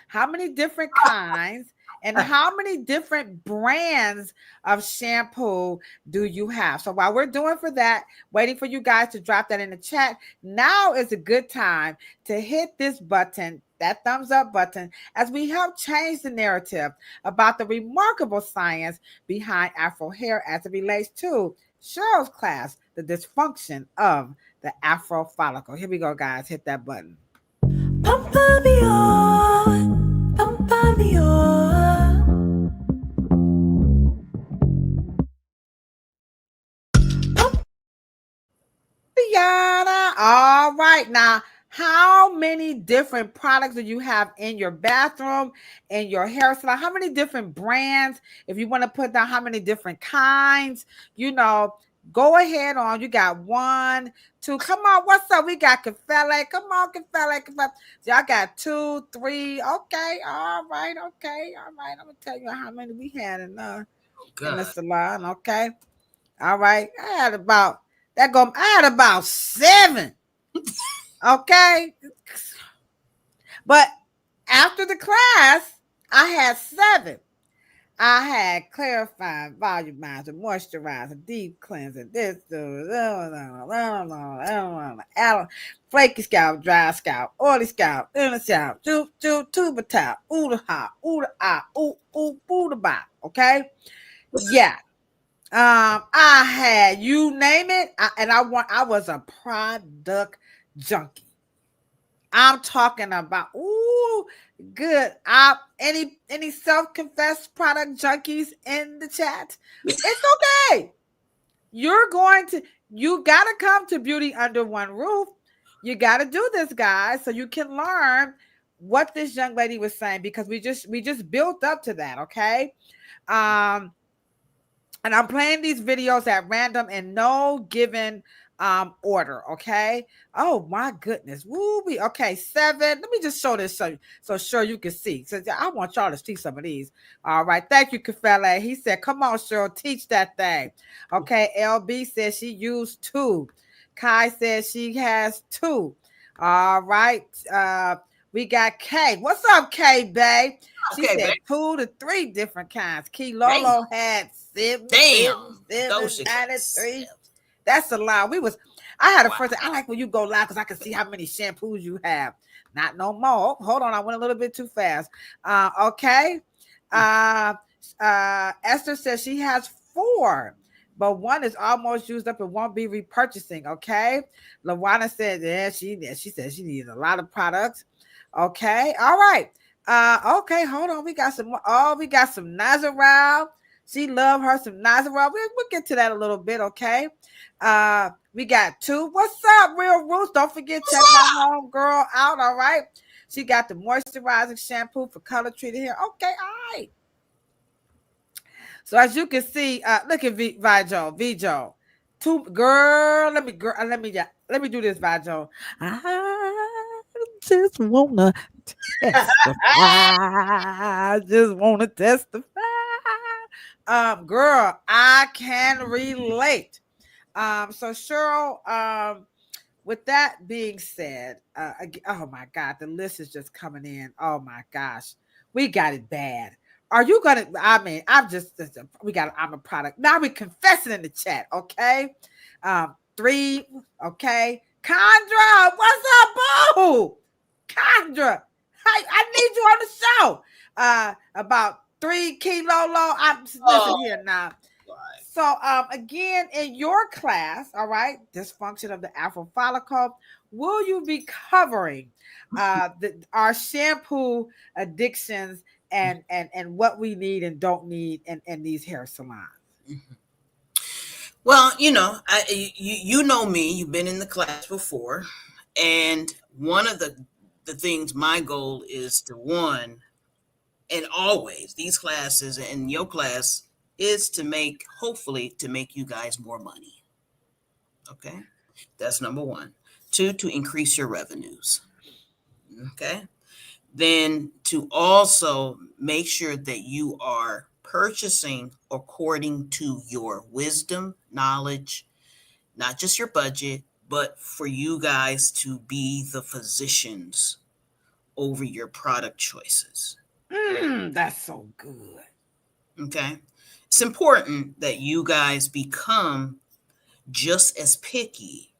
How many different kinds and how many different brands of shampoo do you have? So while we're doing for that, waiting for you guys to drop that in the chat, now is a good time to hit this button, that thumbs up button, as we help change the narrative about the remarkable science behind Afro hair as it relates to Cheryl's class, the dysfunction of the Afro follicle. Here we go, guys. Hit that button. All right, now how many different products do you have in your bathroom, in your hair salon? How many different brands? If you want to put down how many different kinds, go ahead on. You got 1, 2. Come on, what's up? We got Kefele. Come on, Kefele. So I got 2, 3. Okay, all right, okay, all right. I'm gonna tell you how many we had in the salon. Okay, all right. I had about 7. Okay, but after the class, I had 7. I had clarifying, volumizer, moisturizer, deep cleanser, flaky scalp, dry scalp, oily scalp, inner scalp, tuba top, ooda ha, ooda ah, ooda ba. Okay, yeah. I had, you name it, I was a product junkie. I'm talking about, good. Any self-confessed product junkies in the chat? It's okay. You got to come to Beauty Under One Roof. You got to do this, guys, so you can learn what this young lady was saying, because we just built up to that, okay? And I'm playing these videos at random in no given order, okay? Oh my goodness. Woo-wee. Okay, 7. Let me just show this so sure you can see. So I want y'all to see some of these. All right. Thank you, Kefele. He said, come on, Cheryl, teach that thing. Okay, LB says she used 2. Kai says she has 2. All right. We got Kay. What's up, Kay, babe? She said babe. 2 to 3 different kinds. Key Lolo had 7. Damn. 93. That's a lot. I had a first. I like when you go live because I can see how many shampoos you have. Not no more. Hold on, I went a little bit too fast. Okay. Esther says she has 4, but 1 is almost used up and won't be repurchasing. Okay. Lawana said, yeah, she said she needs a lot of products. Okay. All right. Okay. Hold on. We got some more. Oh, we got some Nazarelle. She love her some Nazarelle. We'll get to that a little bit. Okay. We got 2. What's up, Real Roots? Don't forget, check my home girl out. All right. She got the moisturizing shampoo for color treated hair. Okay. All right. So as you can see, look at Vijo. 2 girl. Let me do this, Vijo. I just wanna testify. I just wanna testify. Girl, I can relate. So Cheryl, with that being said, oh my God, the list is just coming in. Oh my gosh, we got it bad. Are you gonna? I mean, I'm a product. Now we confessing in the chat, okay? 3, okay. Condra, what's up, boo? Condra, I need you on the show. About 3 kilo low. Listen here now. So again, in your class, all right, dysfunction of the Afro follicle, will you be covering our shampoo addictions and what we need and don't need in these hair salons? Mm-hmm. Well, you know me. You've been in the class before, and one of the things my goal is to one, and always these classes and your class is to hopefully to make you guys more money. Okay, that's number 1. 2, to increase your revenues. Okay, then to also make sure that you are purchasing according to your wisdom, knowledge, not just your budget, but for you guys to be the physicians over your product choices. That's so good. Okay. It's important that you guys become just as picky.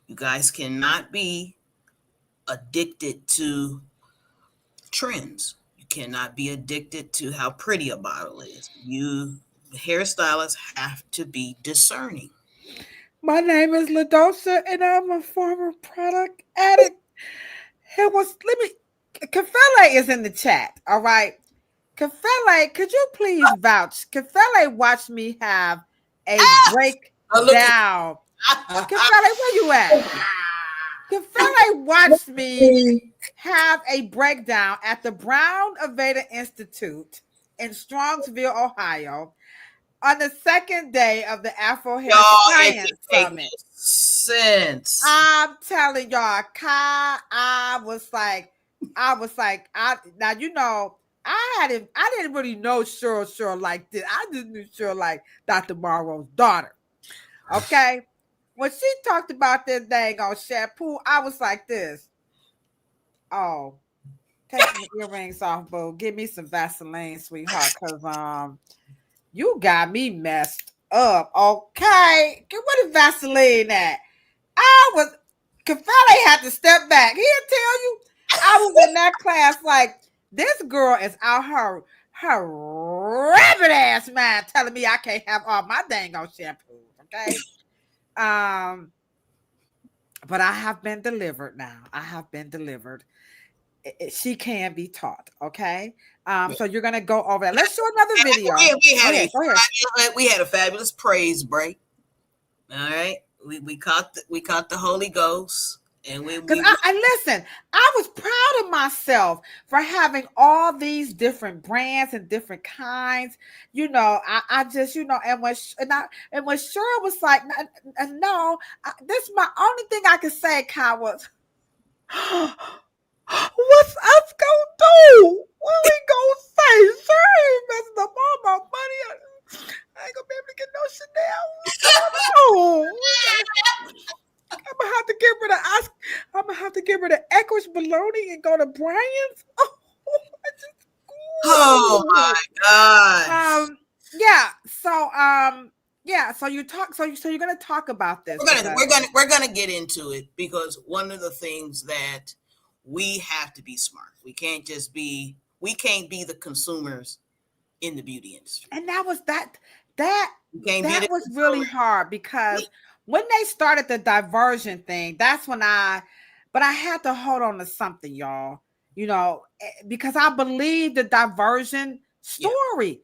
You guys cannot be addicted to trends. You cannot be addicted to how pretty a bottle is. You hairstylists have to be discerning. My name is Ladosha, and I'm a former product addict. Kefele is in the chat, all right? Kefele, could you please vouch? Kefele watched me have a breakdown. Kefele, where you at? Kefele watched me have a breakdown at the Brown Aveda Institute in Strongsville, Ohio, on the second day of the Afro Hair Summit. Sense. I'm telling y'all, Kai, I was like, now you know, I didn't really know Cheryl like this. I just knew Cheryl like Dr. Morrow's daughter. Okay. When she talked about this dang on shampoo, I was like this. Oh, take the earrings off, boo. Give me some Vaseline, sweetheart, because you got me messed up. Okay. What is Vaseline at? Kefele had to step back. He'll tell you, I was in that class like, this girl is out her rabbit ass mind telling me I can't have all my dang on shampoos, okay? But I have been delivered now. I have been delivered. She can be taught, okay? So you're gonna go over that. Let's show another video. We had a fabulous praise break. All right. We caught the Holy Ghost, and listen, I was proud of myself for having all these different brands and different kinds. I just and when Cheryl was like, no, this my only thing I could say, Kyle, was, what's us gonna do? What we gonna say? Sure, ain't messing up all my money. I ain't gonna be able to get no Chanel. I'm gonna have to get rid of I'm gonna have to get rid of Eckridge Bologna and go to Brian's. Oh my God. Yeah. So you're gonna talk about this. We're gonna get into it, because one of the things that we have to be smart. We can't be the consumers in the beauty industry. And that was really hard, because when they started the diversion thing, that's when I had to hold on to something, y'all, because I believe the diversion story. Yeah.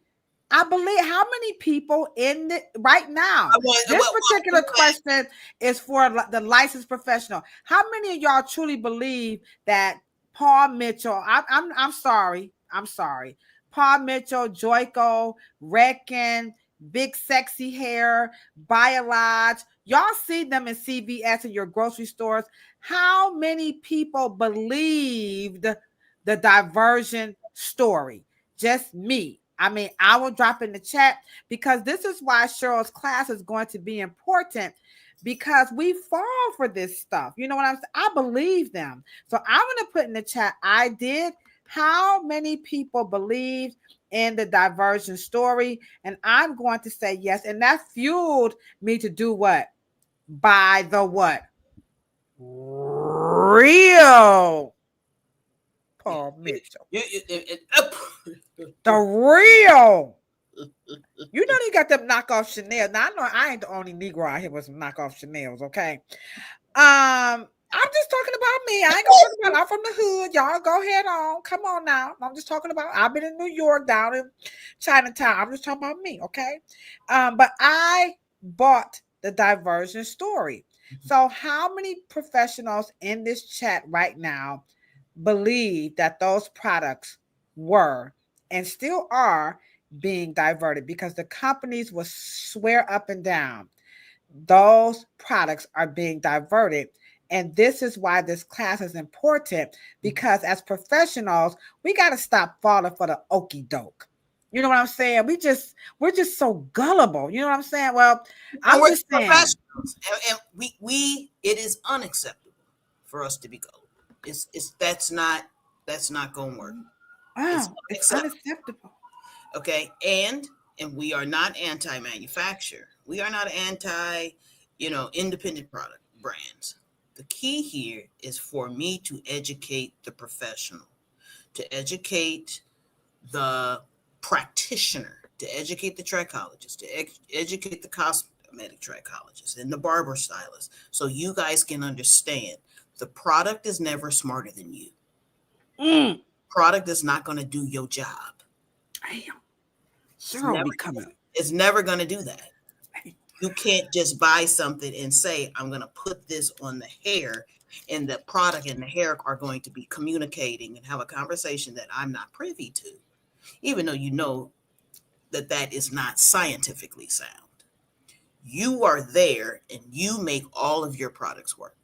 I believe how many people in it right now. This particular question is for the licensed professional. How many of y'all truly believe that Paul Mitchell? I'm sorry. Paul Mitchell, Joico, Reckon, Big Sexy Hair, Biolage. Y'all see them in CVS and your grocery stores. How many people believed the diversion story? Just me. I mean, I will drop in the chat because this is why Cheryl's class is going to be important because we fall for this stuff. You know what I'm saying? I believe them. So I'm going to put in the chat, I did. How many people believed in the diversion story? And I'm going to say yes. And that fueled me to do what? Buy the what? Real Paul Mitchell. The real. You know, they got them knockoff Chanel. Now I know I ain't the only Negro out here with some knockoff Chanels, okay? I'm just talking about me. I ain't gonna talk about I'm from the hood. Y'all go ahead on. Come on now. I'm just talking about I've been in New York, down in Chinatown. I'm just talking about me, okay? But I bought the diversion story. So how many professionals in this chat right now believe that those products were and still are being diverted? Because the companies will swear up and down those products are being diverted. And this is why this class is important, because as professionals, we got to stop falling for the okie doke. You know what I'm saying? We're just so gullible. You know what I'm saying? Well, I'm just saying, and we it is unacceptable for us to be gullible. That's not gonna work. Oh, it's unacceptable. Okay, and we are not anti-manufacturer. We are not anti, independent product brands. The key here is for me to educate the professional, to educate the practitioner, to educate the trichologist, to educate the cosmetic trichologist and the barber stylist, so you guys can understand the product is never smarter than you. Product is not going to do your job. Damn. Cheryl be coming. It's never going to do that. You can't just buy something and say, I'm going to put this on the hair, and the product and the hair are going to be communicating and have a conversation that I'm not privy to, even though you know that that is not scientifically sound. You are there and you make all of your products work.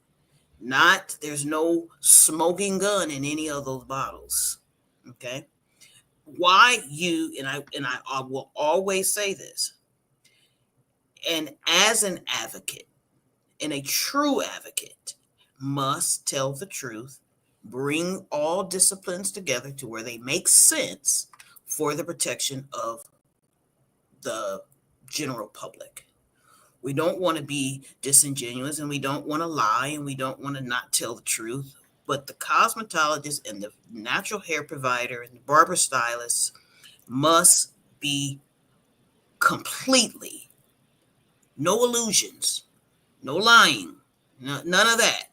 There's no smoking gun in any of those bottles. Okay. Why you, and I will always say this, and as an advocate, and a true advocate must tell the truth, bring all disciplines together to where they make sense for the protection of the general public. We don't want to be disingenuous, and we don't want to lie, and we don't want to not tell the truth. But the cosmetologist and the natural hair provider and the barber stylist must be completely, no illusions, no lying, none of that.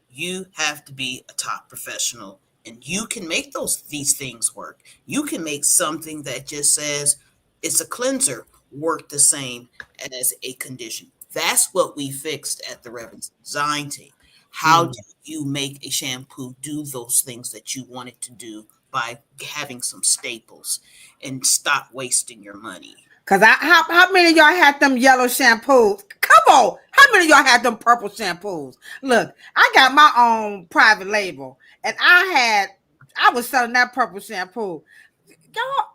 You have to be a top professional, and you can make these things work. You can make something that just says it's a cleanser work the same as a conditioner. That's what we fixed at the Reverend Design Team. How do you make a shampoo do those things that you want it to do by having some staples, and stop wasting your money? Because how many of y'all had them yellow shampoos? Come on. How many of y'all had them purple shampoos? Look, I got my own private label, and I was selling that purple shampoo. Y'all,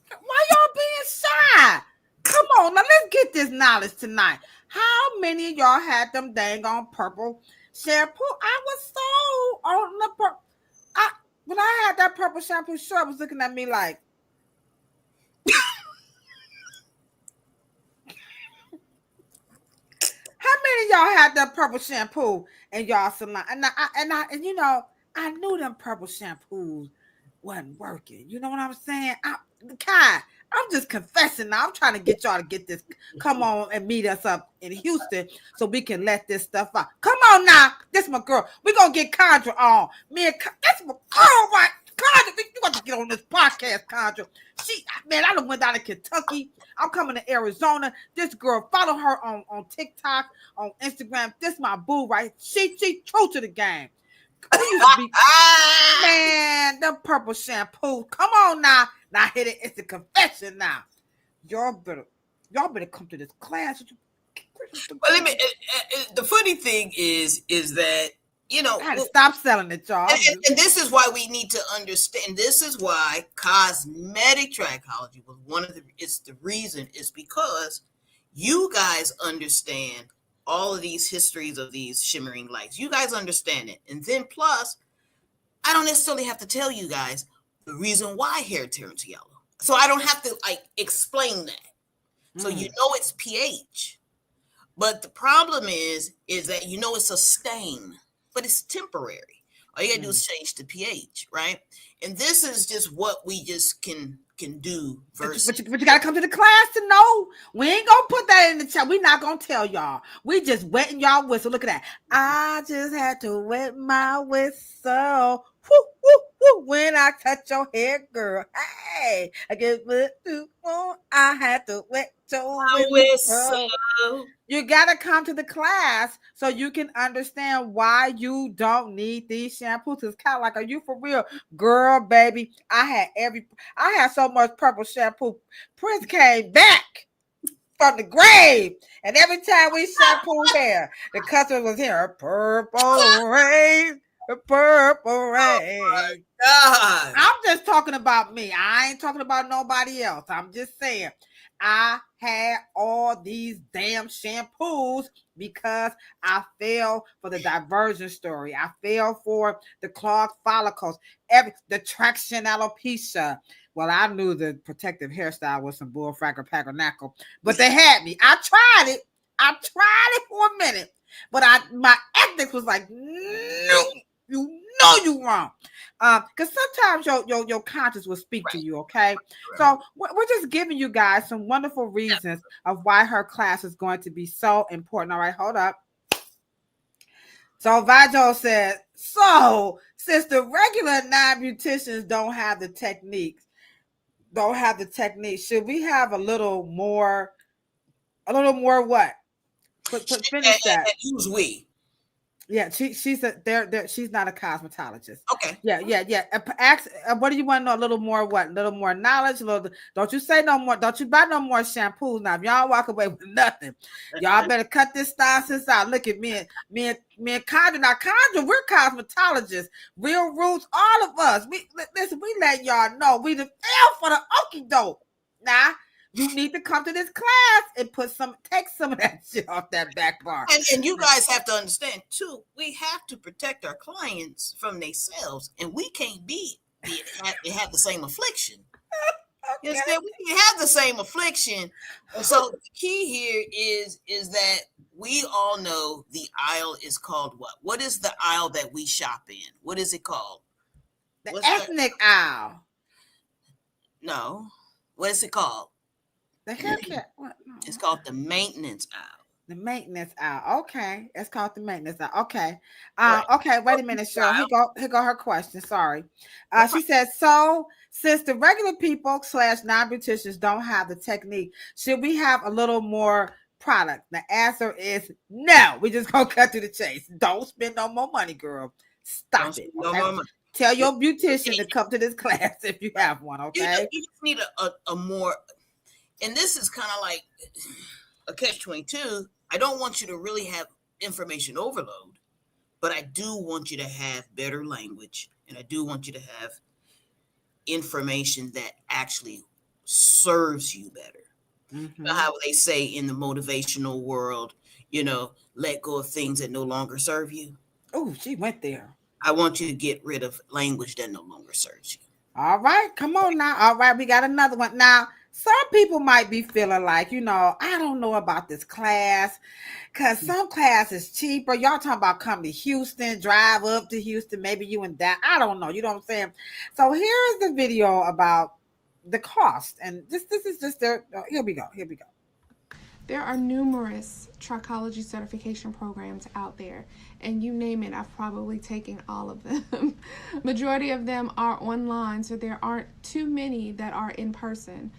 why y'all being shy? Come on, now let's get this knowledge tonight. How many of y'all had them dang on purple shampoo? I was so on the purple. When I had that purple shampoo, sure was looking at me like, how many of y'all had that purple shampoo in y'all salon? And you know, I knew them purple shampoos wasn't working. You know what I'm saying? I'm just confessing now. I'm trying to get y'all to get this. Come on and meet us up in Houston so we can let this stuff out. Come on now. This is my girl. We're going to get Condra on. That's my girl, right? Condra, you got to get on this podcast, Condra. I done went down to Kentucky. I'm coming to Arizona. This girl, follow her on TikTok, on Instagram. This my boo, right? She true to the game. Man, them purple shampoo. Come on now. Now hit it. It's a confession now. Y'all better come to this class. Well, the funny thing is that you know, I had to stop selling it, y'all. And this is why we need to understand. This is why cosmetic trichology was one of the. It's the reason is because you guys understand all of these histories of these shimmering lights. You guys understand it, and then plus, I don't necessarily have to tell you guys the reason why hair turns yellow. So I don't have to like explain that. So you know it's pH. But the problem is that you know it's a stain, but it's temporary. All you gotta do is change the pH, right? And this is just what we just can do versus. But you gotta come to the class to know. We ain't gonna put that in the chat. We not gonna tell y'all. We just wetting y'all whistle. Look at that. I just had to wet my whistle. Woo, woo, woo. When I touch your hair, girl. Hey, I get what you want. I had to wet your whistle. You gotta come to the class so you can understand why you don't need these shampoos. It's kind of like, are you for real, girl, baby? I had so much purple shampoo. Prince came back from the grave, and every time we shampoo hair, the customer was here. Purple rain, purple rain. Oh God. I'm just talking about me. I ain't talking about nobody else. I'm just saying. I had all these damn shampoos because I fell for the diversion story. I fell for the clogged follicles, the traction alopecia. Well, I knew the protective hairstyle was some bull fraggle paganackle, but they had me. I tried it. For a minute, but my ethics was like, no, you know you wrong. Because sometimes your conscience will speak to you, okay? So we're just giving you guys some wonderful reasons of why her class is going to be so important. All right, hold up. So Vajo said, so since the regular non-beauticians don't have the techniques, should we have a little more what? Finish that. Who's we? Yeah, she's not a cosmetologist. Okay. Yeah. What do you want to know? A little more what? A little more knowledge. Don't you say no more. Don't you buy no more shampoos now. If y'all walk away with nothing, y'all better cut this nonsense out. Look at me and Condra. Now Condra, we're cosmetologists. Real roots, all of us. We let y'all know we the fell for the okie doke. Now you need to come to this class and take some of that shit off that back bar. And you guys have to understand too, we have to protect our clients from themselves, and we can't have the same affliction. Okay. Instead, we can have the same affliction. And so the key here is that we all know the aisle is called what? What is the aisle that we shop in? What is it called? The ethnic aisle. No. What is it called? The hair care. No. It's called the maintenance aisle. The maintenance aisle. Okay. It's called the maintenance aisle. Okay. Okay, wait a minute, Cheryl. Here go her question. Sorry. She says, so since the regular people / non-beauticians don't have the technique, should we have a little more product? The answer is no. We just gonna cut to the chase. Don't spend no more money, girl. Stop it. Okay? No more money. Tell your beautician to come to this class if you have one, okay? You just need a more, and this is kind of like a catch-22. I don't want you to really have information overload, but I do want you to have better language, and I do want you to have information that actually serves you better. Mm-hmm. You know how they say in the motivational world, let go of things that no longer serve you. Oh, she went there. I want you to get rid of language that no longer serves you. All right, come on now. All right, we got another one. Now, some people might be feeling like, I don't know about this class because some class is cheaper. Y'all talking about come to Houston, drive up to Houston, maybe you and that. I don't know. You know what I'm saying? So here's the video about the cost. And this is just there. Here we go. There are numerous trichology certification programs out there, and you name it, I've probably taken all of them. Majority of them are online, so there aren't too many that are in person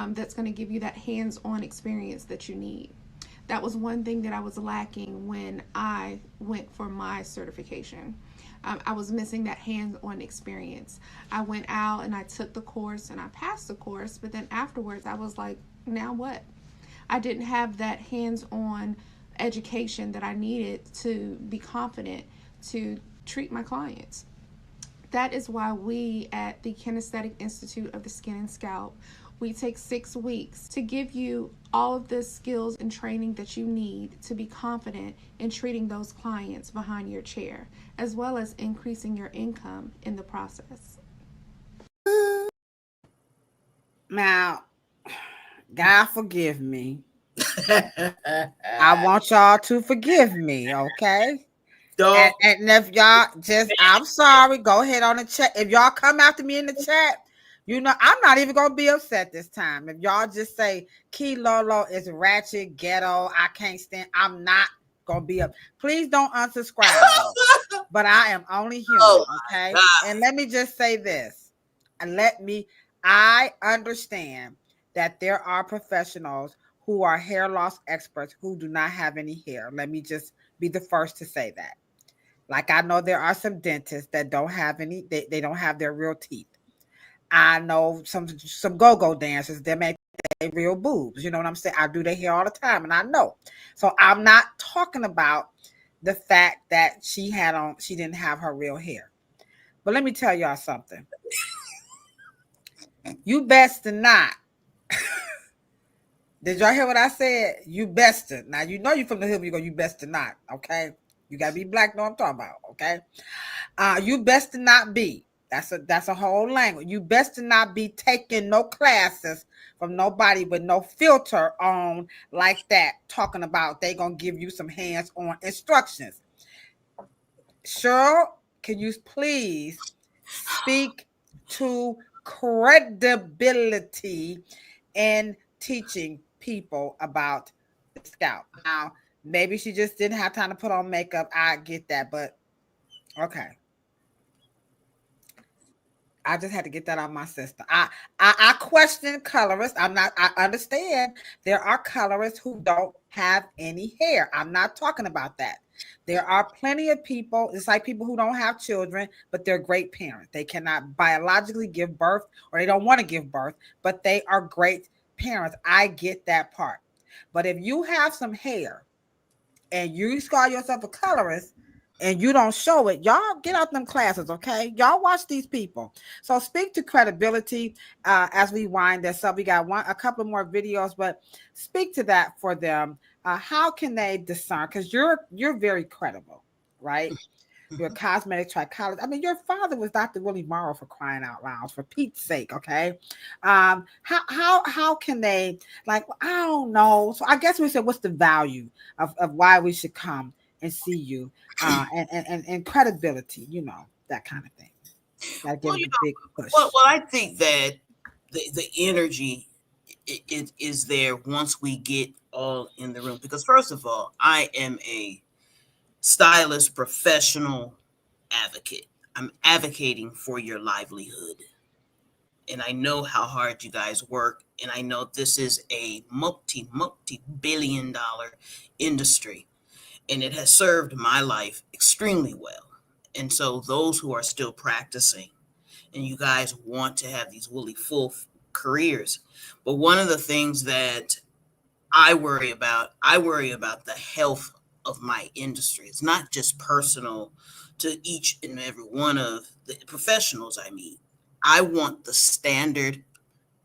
that's going to give you that hands-on experience that you need. That was one thing that I was lacking when I went for my certification. I was missing that hands-on experience. I went out and I took the course and I passed the course, but then afterwards I was like, now what? I didn't have that hands-on education that I needed to be confident to treat my clients. That is why we at the Kinesthetic Institute of the Skin and Scalp, we take 6 weeks to give you all of the skills and training that you need to be confident in treating those clients behind your chair, as well as increasing your income in the process. Now, God forgive me. I want y'all to forgive me, okay? And if y'all I'm sorry, go ahead on the chat. If y'all come after me in the chat, you know, I'm not even going to be upset this time. If y'all just say, Key Lolo is ratchet, ghetto, I can't stand, I'm not going to be up. Please don't unsubscribe, though. But I am only human, okay? And let me just say this. I understand that there are professionals who are hair loss experts who do not have any hair. Let me just be the first to say that. Like, I know there are some dentists that don't have any, they don't have their real teeth. I know some go-go dancers, they make their real boobs. You know what I'm saying? I do their hair all the time, and I know. So I'm not talking about the fact that she didn't have her real hair. But let me tell y'all something. You best to not. Did y'all hear what I said? You best to. Now, you know you from the hood, you go, you best to not, okay? You got to be black, know what I'm talking about, okay? You best to not be. That's a whole language. You best to not be taking no classes from nobody with no filter on like that, talking about they going to give you some hands-on instructions. Cheryl, can you please speak to credibility in teaching people about the scalp? Now, maybe she just didn't have time to put on makeup. I get that, but okay. I just had to get that out of my system. I question colorists. I understand there are colorists who don't have any hair. I'm not talking about that. There are plenty of people, it's like people who don't have children, but they're great parents. They cannot biologically give birth, or they don't want to give birth, but they are great parents. I get that part. But if you have some hair and you call yourself a colorist, and you don't show it, y'all get out them classes, okay? Y'all watch these people. So speak to credibility as we wind this up. We got a couple more videos, but speak to that for them. How can they discern? Because you're very credible, right? You're a cosmetic trichologist. I mean, your father was Dr. Willie Morrow, for crying out loud, for Pete's sake, okay? How can they, like, I don't know. So I guess we said, what's the value of why we should come and see you, and credibility, you know, that kind of thing. That gives a big push. Well, I think that the energy is there once we get all in the room. Because first of all, I am a stylist, professional advocate. I'm advocating for your livelihood. And I know how hard you guys work. And I know this is a multi-billion-dollar industry. And it has served my life extremely well. And so those who are still practicing, and you guys want to have these really full careers. But one of the things that I worry about the health of my industry. It's not just personal to each and every one of the professionals I meet. I want the standard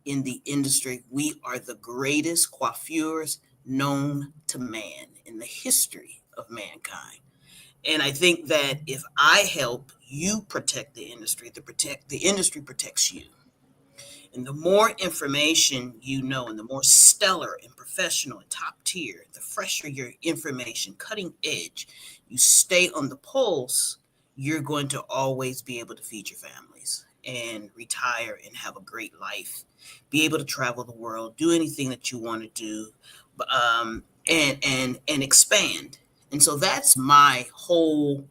in the industry. We are the greatest coiffeurs known to man in the history of mankind. And I think that if I help you protect the industry, the industry protects you. And the more information you know, and the more stellar and professional and top tier, the fresher your information, cutting edge, you stay on the pulse, you're going to always be able to feed your families and retire and have a great life, be able to travel the world, do anything that you want to do, and expand. And so that's my whole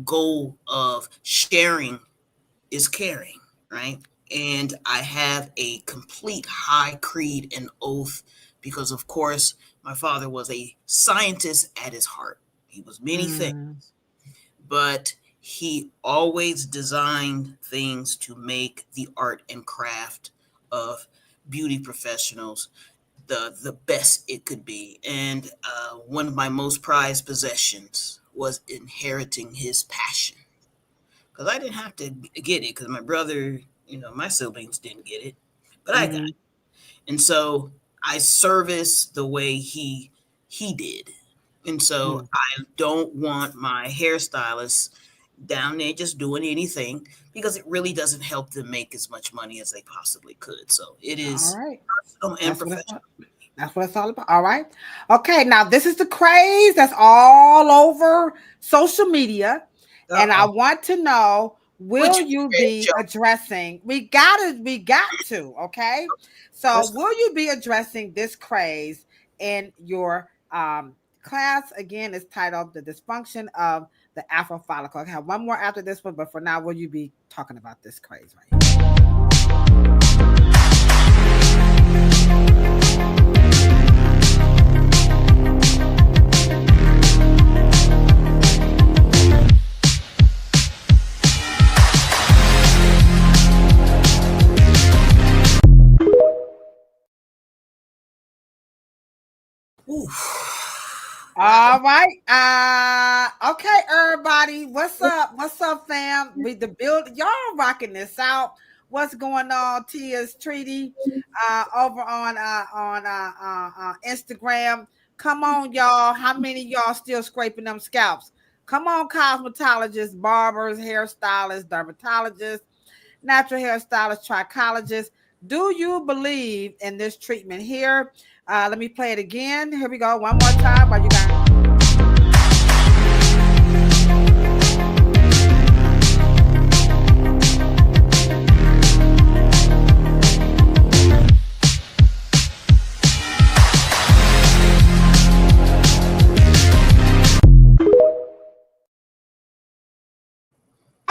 goal of sharing is caring, right? And I have a complete high creed and oath because, of course, my father was a scientist at his heart. He was many things, but he always designed things to make the art and craft of beauty professionals the best it could be. And one of my most prized possessions was inheriting his passion. Because I didn't have to get it, because my brother, my siblings didn't get it, but I got it. And so I service the way he did. And so I don't want my hairstylist down there just doing anything, because it really doesn't help them make as much money as they possibly could. So it is all right. personal and professional. That's what it's all about. All right. Okay. Now this is the craze that's all over social media. And I want to know, will you be addressing? We got to. Okay. So will you be addressing this craze in your class? Again, it's titled The Dysfunction of the Afro Follicle. I have one more after this one, but for now, will you be talking about this craze right here? All right. Okay, everybody. What's up? What's up, fam? Y'all rocking this out. What's going on? Tia's Treaty over on Instagram. Come on, y'all. How many of y'all still scraping them scalps? Come on, cosmetologists, barbers, hairstylists, dermatologists, natural hairstylists, trichologists. Do you believe in this treatment here? Let me play it again. Here we go. One more time while you guys.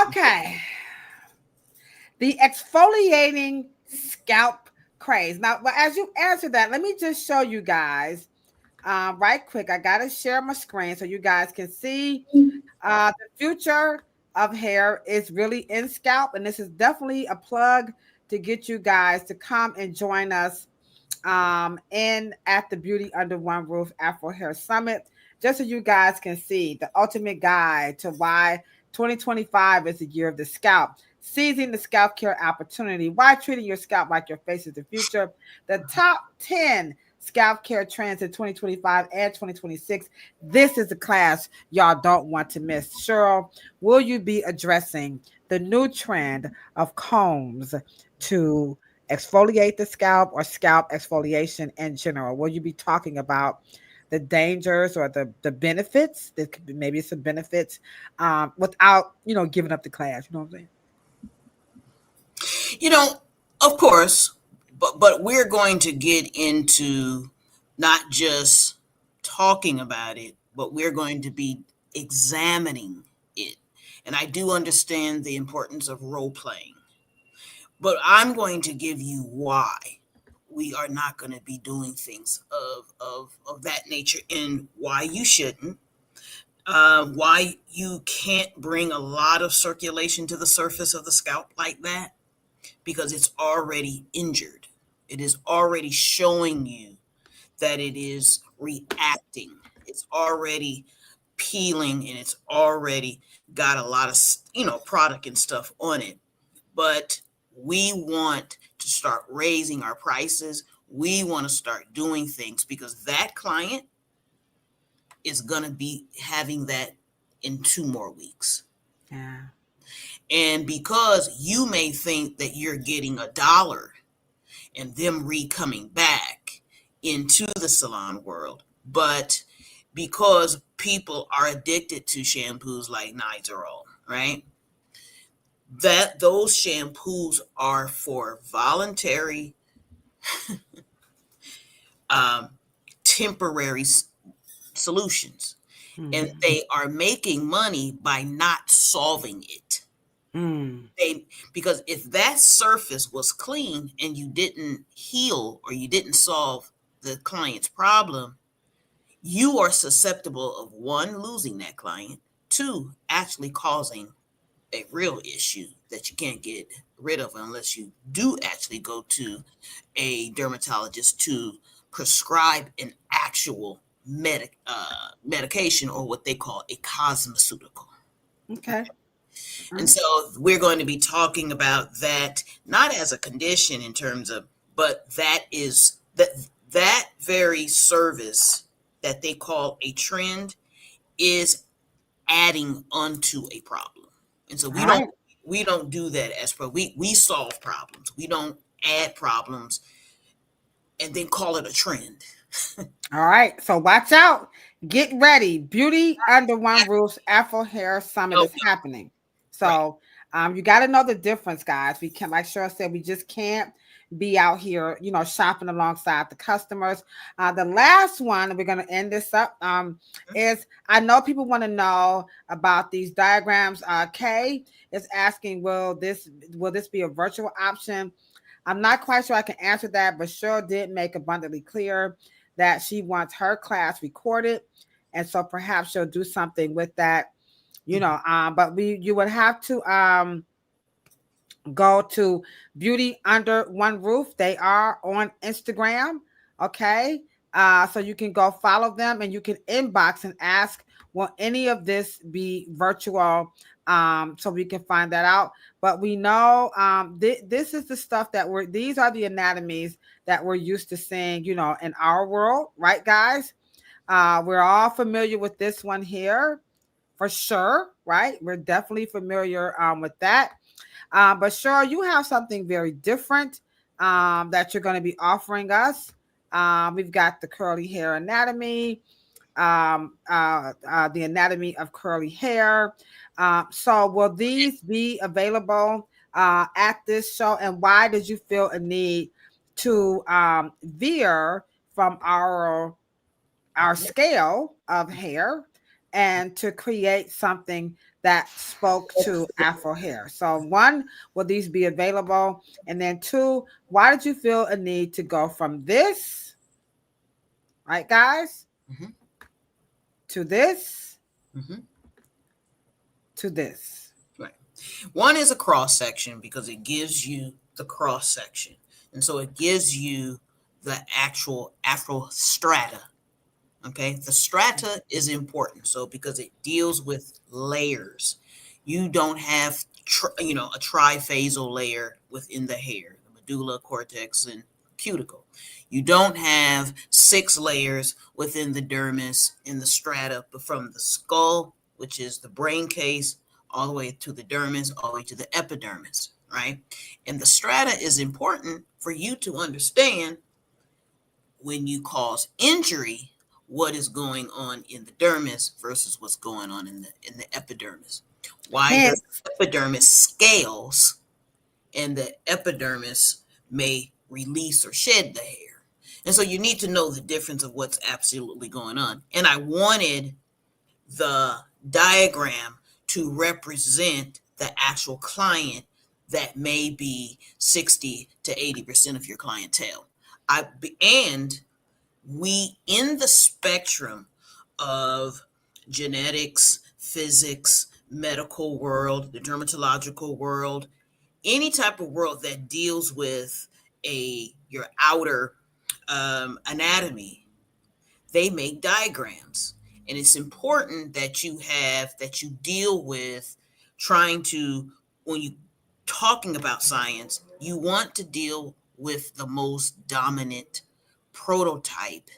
Okay. The exfoliating scalp craze. Now, as you answer that, let me just show you guys right quick. I got to share my screen so you guys can see the future of hair is really in scalp. And this is definitely a plug to get you guys to come and join us at the Beauty Under One Roof Afro Hair Summit, just so you guys can see the ultimate guide to why 2025 is the year of the scalp. Seizing the scalp care opportunity. Why treating your scalp like your face is the future? The top 10 scalp care trends in 2025 and 2026. This is the class y'all don't want to miss. Cheryl, will you be addressing the new trend of combs to exfoliate the scalp, or scalp exfoliation in general? Will you be talking about the dangers or the benefits? There could be maybe some benefits without, giving up the class. You know what I'm saying? Of course, but we're going to get into not just talking about it, but we're going to be examining it. And I do understand the importance of role playing, but I'm going to give you why we are not going to be doing things of that nature, and why you shouldn't. Why you can't bring a lot of circulation to the surface of the scalp like that, because it's already injured. It is already showing you that it is reacting. It's already peeling, and it's already got a lot of, product and stuff on it. But we want to start raising our prices. We want to start doing things, because that client is going to be having that in 2 more weeks. Yeah. And because you may think that you're getting $1 and them coming back into the salon world, but because people are addicted to shampoos like Nizoral, right? That those shampoos are for voluntary, temporary solutions, and they are making money by not solving it. Because if that surface was clean and you didn't heal, or you didn't solve the client's problem, you are susceptible of 1, losing that client, 2, actually causing a real issue that you can't get rid of unless you do actually go to a dermatologist to prescribe an actual medication, or what they call a cosmeceutical. Okay. And so we're going to be talking about that, not as a condition in terms of, but that is that very service that they call a trend is adding onto a problem. And so we don't do that as we solve problems. We don't add problems and then call it a trend. All right. So watch out. Get ready. Beauty Under One Roof's Afro Hair Summit is happening. So you got to know the difference, guys. We can, like Cheryl said, we just can't be out here, shopping alongside the customers. The last one, we're going to end this up, is I know people want to know about these diagrams. Kay is asking, will this be a virtual option? I'm not quite sure I can answer that, but Cheryl did make abundantly clear that she wants her class recorded. And so perhaps she'll do something with that, but you would have to go to Beauty Under One Roof. They are on Instagram. Okay. So you can go follow them and you can inbox and ask, will any of this be virtual? So we can find that out. But we know this is the stuff that these are the anatomies that we're used to seeing, in our world, right, guys? We're all familiar with this one here for sure, right? We're definitely familiar with that. But Cheryl, you have something very different that you're going to be offering us. We've got the curly hair anatomy, the anatomy of curly hair. So will these be available at this show? And why did you feel a need to veer from our scale of hair and to create something that spoke to Afro hair? So one, will these be available? And then two, why did you feel a need to go from this, right, guys, to this, to this? Right. One is a cross section because it gives you the cross section. And so it gives you the actual Afro strata. Okay. The strata is important. So because it deals with layers, you don't have, a triphasal layer within the hair, the medulla, cortex, and cuticle. You don't have 6 layers within the dermis in the strata, but from the skull, which is the brain case, all the way to the dermis, all the way to the epidermis, right? And the strata is important for you to understand when you cause injury, what is going on in the dermis versus what's going on in the epidermis. Why the epidermis scales and the epidermis may release or shed the hair. And so you need to know the difference of what's absolutely going on. And I wanted the diagram to represent the actual client that may be 60 to 80% of your clientele. And we, in the spectrum of genetics, physics, medical world, the dermatological world, any type of world that deals with your outer anatomy, they make diagrams. And it's important that you deal with trying to, when you talking about science, you want to deal with the most dominant prototype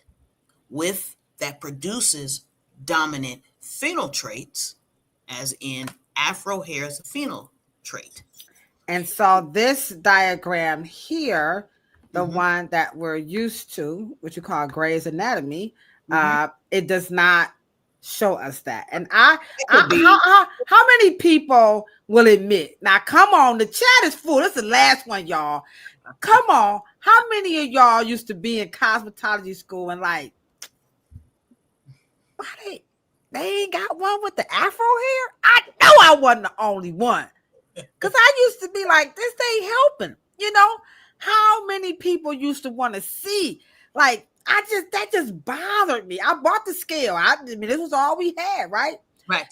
that produces dominant phenol traits, as in Afro hair's phenol trait. And so this diagram here, the one that we're used to, which you call Gray's Anatomy, it does not show us that. And how many people will admit? Now, come on, the chat is full. This is the last one, y'all. Come on. How many of y'all used to be in cosmetology school and like, why they ain't got one with the Afro hair? I know I wasn't the only one. Because I used to be like, this ain't helping. How many people used to want to see? Like, that just bothered me. I bought the scale. I mean, this was all we had, right? Right.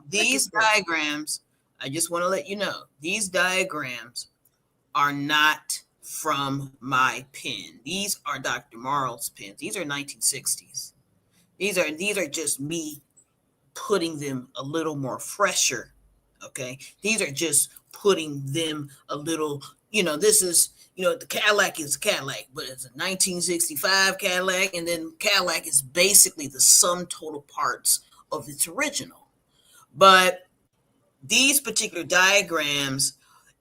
These diagrams, I just want to let you know, these diagrams are not from my pen. These are Dr. Morrow's pens. These are 1960s. These are just me putting them a little more fresher. Okay. These are just putting them a little, this is, the Cadillac is Cadillac, but it's a 1965 Cadillac. And then Cadillac is basically the sum total parts of its original. But these particular diagrams,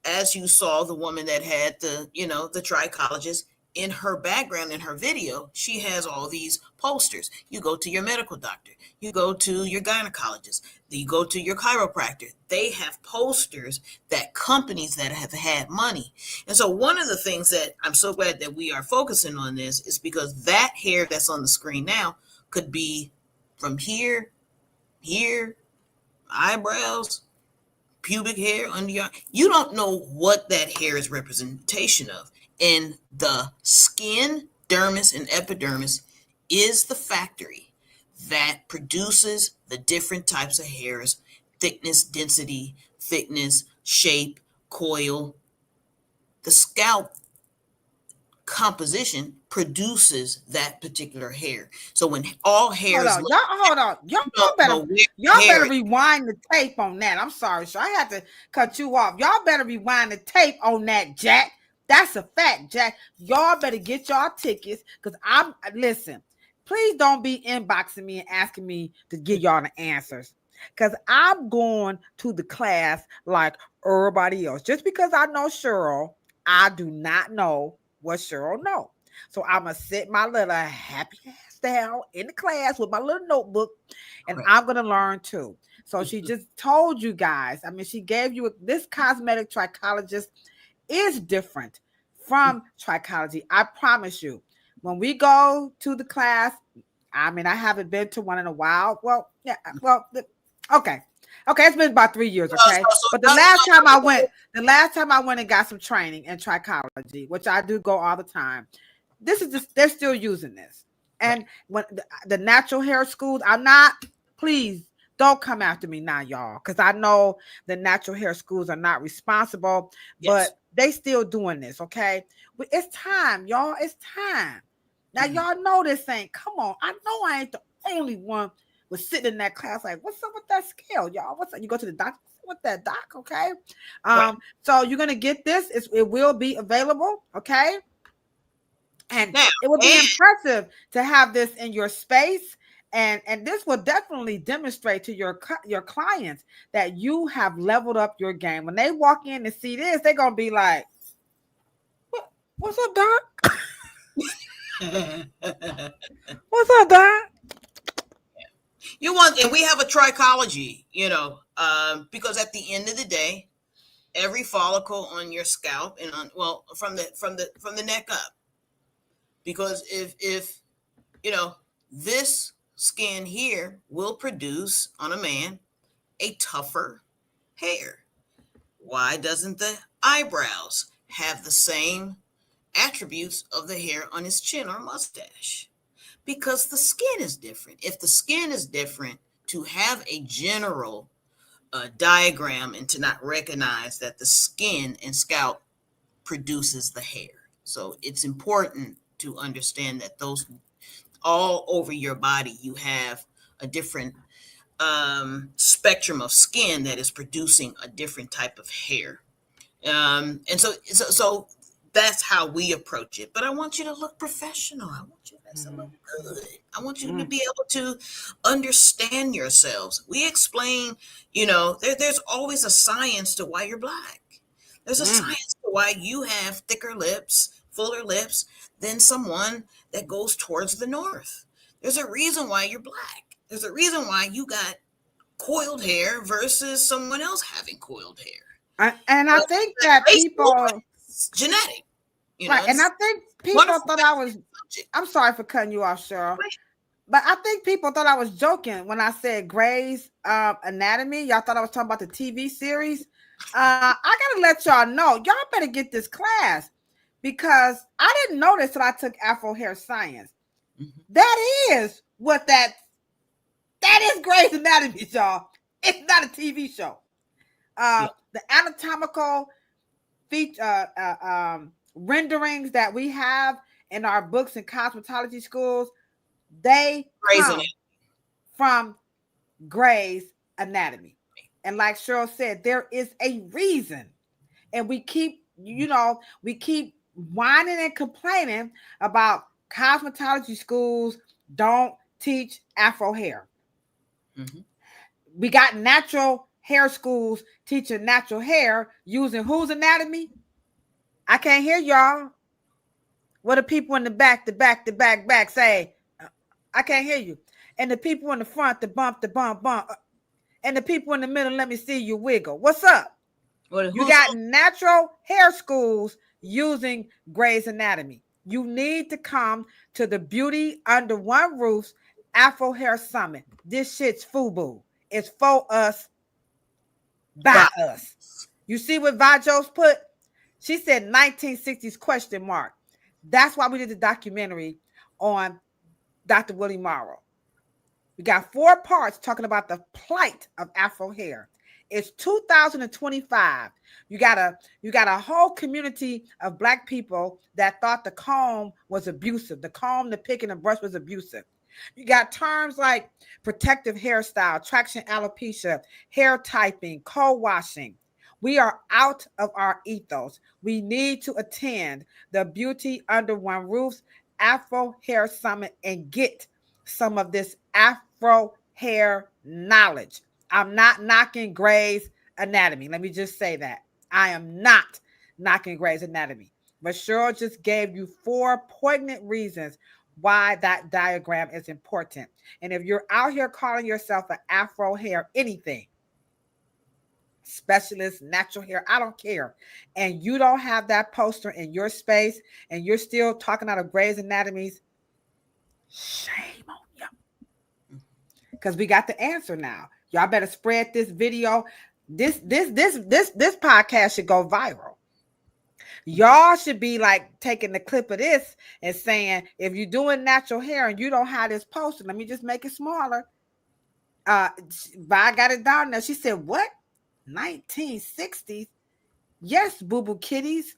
as you saw, the woman that had the trichologist, in her background, in her video, she has all these posters. You go to your medical doctor, you go to your gynecologist, you go to your chiropractor. They have posters that companies that have had money. And so one of the things that I'm so glad that we are focusing on this is because that hair that's on the screen now could be from here, eyebrows, pubic hair under your, you don't know what that hair is representation of. And the skin, dermis, and epidermis is the factory that produces the different types of hairs: thickness, density, thickness, shape, coil. The scalp composition produces that particular hair. So when all hair is, hold on, y'all better rewind the tape on that. I'm sorry, so I had to cut you off. Y'all better rewind the tape on that, Jack. That's a fact, Jack. Y'all better get y'all tickets, because listen, please don't be inboxing me and asking me to give y'all the answers, because I'm going to the class like everybody else. Just because I know Cheryl, I do not know what Cheryl know. So I'm going to sit my little happy ass down in the class with my little notebook, and I'm going to learn too. So she just told you guys, she gave you this cosmetic trichologist is different from trichology. I promise you. When we go to the class, I haven't been to one in a while. Okay, it's been about 3 years, okay? But the last time I went and got some training in trichology, which I do go all the time. This is just, they're still using this. And when the natural hair schools, please don't come after me now, y'all, because I know the natural hair schools are not responsible, but they still doing this, okay? But it's time, y'all. It's time. Now, y'all know this ain't, come on. I know I ain't the only one was sitting in that class like, what's up with that scale, y'all? What's up? You go to the doctor with that doc, okay? So you're going to get this. It will be available, okay? And now, it will be impressive to have this in your space. And this will definitely demonstrate to your clients that you have leveled up your game. When they walk in and see this, they're going to be like, what's up, doc? What's up, doc? And we have a trichology, because at the end of the day, every follicle on your scalp and from the neck up, because if this skin here will produce on a man a tougher hair. Why doesn't the eyebrows have the same attributes of the hair on his chin or mustache? Because the skin is different. If the skin is different, to have a general diagram and to not recognize that the skin and scalp produces the hair. So it's important to understand that those all over your body, you have a different spectrum of skin that is producing a different type of hair. And so that's how we approach it. But I want you to look professional. I want you to look good. I want you to be able to understand yourselves. We explain, there's always a science to why you're black. There's a science to why you have thicker lips, fuller lips than someone that goes towards the north. There's a reason why you're black. There's a reason why you got coiled hair versus someone else having coiled hair. I think that people, genetic, right? And I think people thought I was. I'm sorry for cutting you off, Cheryl, but I think people thought I was joking when I said Grey's Anatomy. Y'all thought I was talking about the TV series. I gotta let y'all know. Y'all better get this class, because I didn't know this till I took Afro Hair Science. That is what that is Grey's Anatomy, y'all. It's not a TV show. The anatomical feature, renderings that we have in our books and cosmetology schools, they come from Grey's Anatomy. And like Cheryl said, there is a reason. And we keep, we keep whining and complaining about cosmetology schools don't teach Afro hair. Mm-hmm. We got natural hair schools teaching natural hair using whose anatomy? I can't hear y'all. What the people in the back say? I can't hear you. And the people in the front, the bump. And the people in the middle, let me see you wiggle. What's up? You got natural hair schools using Grey's Anatomy. You need to come to the Beauty Under One Roof's Afro Hair Summit. This shit's FUBU. It's for us, by us. You see what Vajos put? She said 1960s question mark. That's why we did the documentary on Dr. Willie Morrow. We got 4 parts talking about the plight of Afro hair. It's 2025. You got a whole community of Black people that thought the comb was abusive. The comb, the pick, and the brush was abusive. You got terms like protective hairstyle, traction alopecia, hair typing, co-washing. We are out of our ethos. We need to attend the Beauty Under One Roof's Afro Hair Summit and get some of this Afro hair knowledge. I'm not knocking Grey's Anatomy. Let me just say that. I am not knocking Grey's Anatomy. But Cheryl just gave you 4 poignant reasons why that diagram is important. And if you're out here calling yourself an Afro hair anything, specialist, natural hair, I don't care, and you don't have that poster in your space and you're still talking out of Grey's Anatomies, shame on you. Because we got the answer now. Y'all better spread this video. This podcast should go viral. Y'all should be like taking the clip of this and saying, if you're doing natural hair and you don't have this poster, let me just make it smaller. I got it down there. She said, what? 1960s? Yes, boo-boo kitties.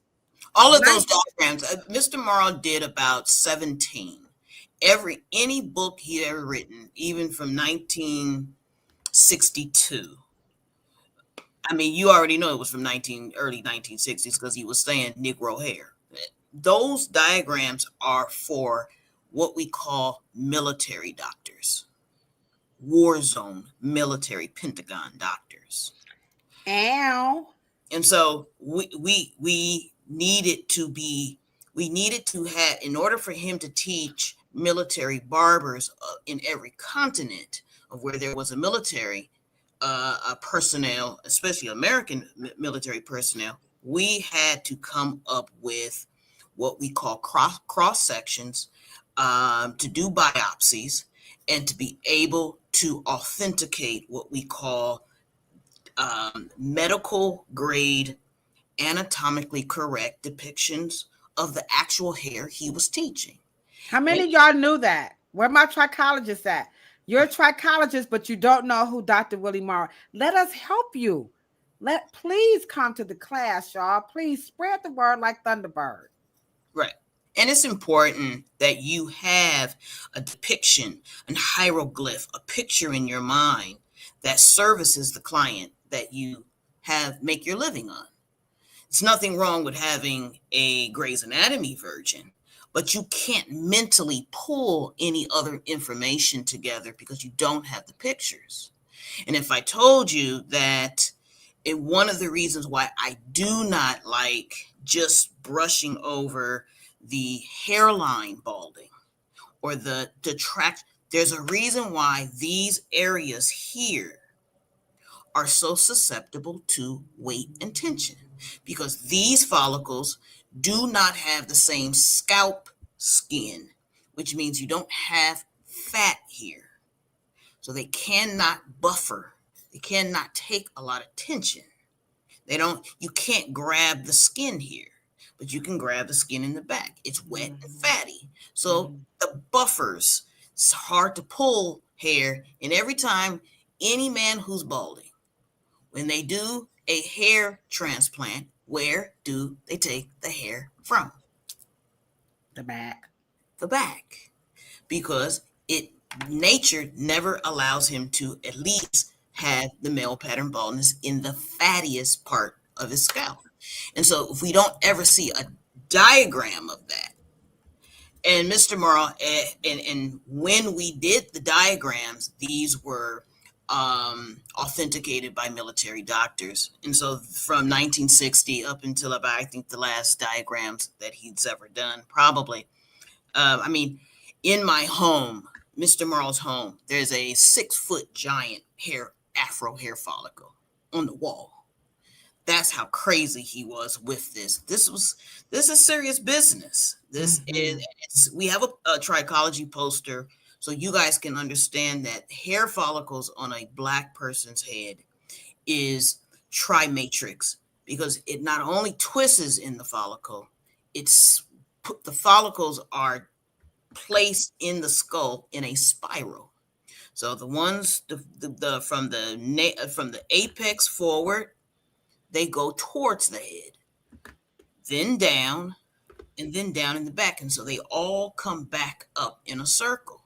All of those diagrams. Mr. Morrow did about 17. Any book he ever written, even from 1962. I mean, you already know it was from early 1960s because he was saying Negro hair. Those diagrams are for what we call military doctors, war zone military Pentagon doctors. Ow. And so we needed to have, in order for him to teach military barbers in every continent of where there was a military personnel, especially American military personnel, we had to come up with what we call cross sections to do biopsies and to be able to authenticate what we call medical grade, anatomically correct depictions of the actual hair he was teaching. How many of y'all knew that? Where my trichologists at? You're a trichologist, but you don't know who Dr. Willie Morrow. Let us help you. Please come to the class, y'all. Please spread the word like Thunderbird. Right. And it's important that you have a depiction, an hieroglyph, a picture in your mind that services the client that you make your living on. It's nothing wrong with having a Grey's Anatomy version, but you can't mentally pull any other information together because you don't have the pictures. And if I told you that one of the reasons why I do not like just brushing over the hairline balding or the detract, there's a reason why these areas here are so susceptible to weight and tension, because these follicles do not have the same scalp skin, which means you don't have fat here. So they cannot buffer. They cannot take a lot of tension. You can't grab the skin here, but you can grab the skin in the back. It's wet and fatty. So the buffers, it's hard to pull hair. And every time any man who's balding, when they do a hair transplant where do they take the hair from? The back. The back. Because nature never allows him to at least have the male pattern baldness in the fattiest part of his scalp. And so if we don't ever see a diagram of that, and Mr. Morrow, and when we did the diagrams, these were authenticated by military doctors. And so from 1960 up until about, I think, the last diagrams that he's ever done, probably. I mean, in my home, Mr. Morrow's home, there's a 6-foot giant Afro hair follicle on the wall. That's how crazy he was with this. This is serious business. This is, we have a trichology poster so you guys can understand that hair follicles on a Black person's head is trimatrix, because it not only twists in the follicle, the follicles are placed in the skull in a spiral. So the ones from the apex forward, they go towards the head, then down, and then down in the back. And so they all come back up in a circle.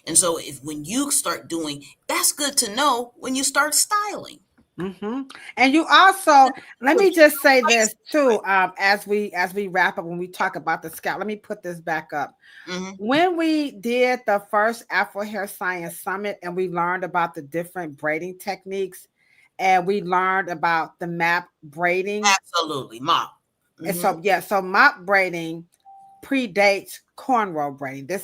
And so when you start doing, that's good to know when you start styling. And you also, let me just say this too, as we wrap up, when we talk about the scalp, let me put this back up. When we did the first Afro Hair Science Summit and we learned about the different braiding techniques, and we learned about the mop braiding. Absolutely, mop. And so mop braiding predates cornrow braiding. This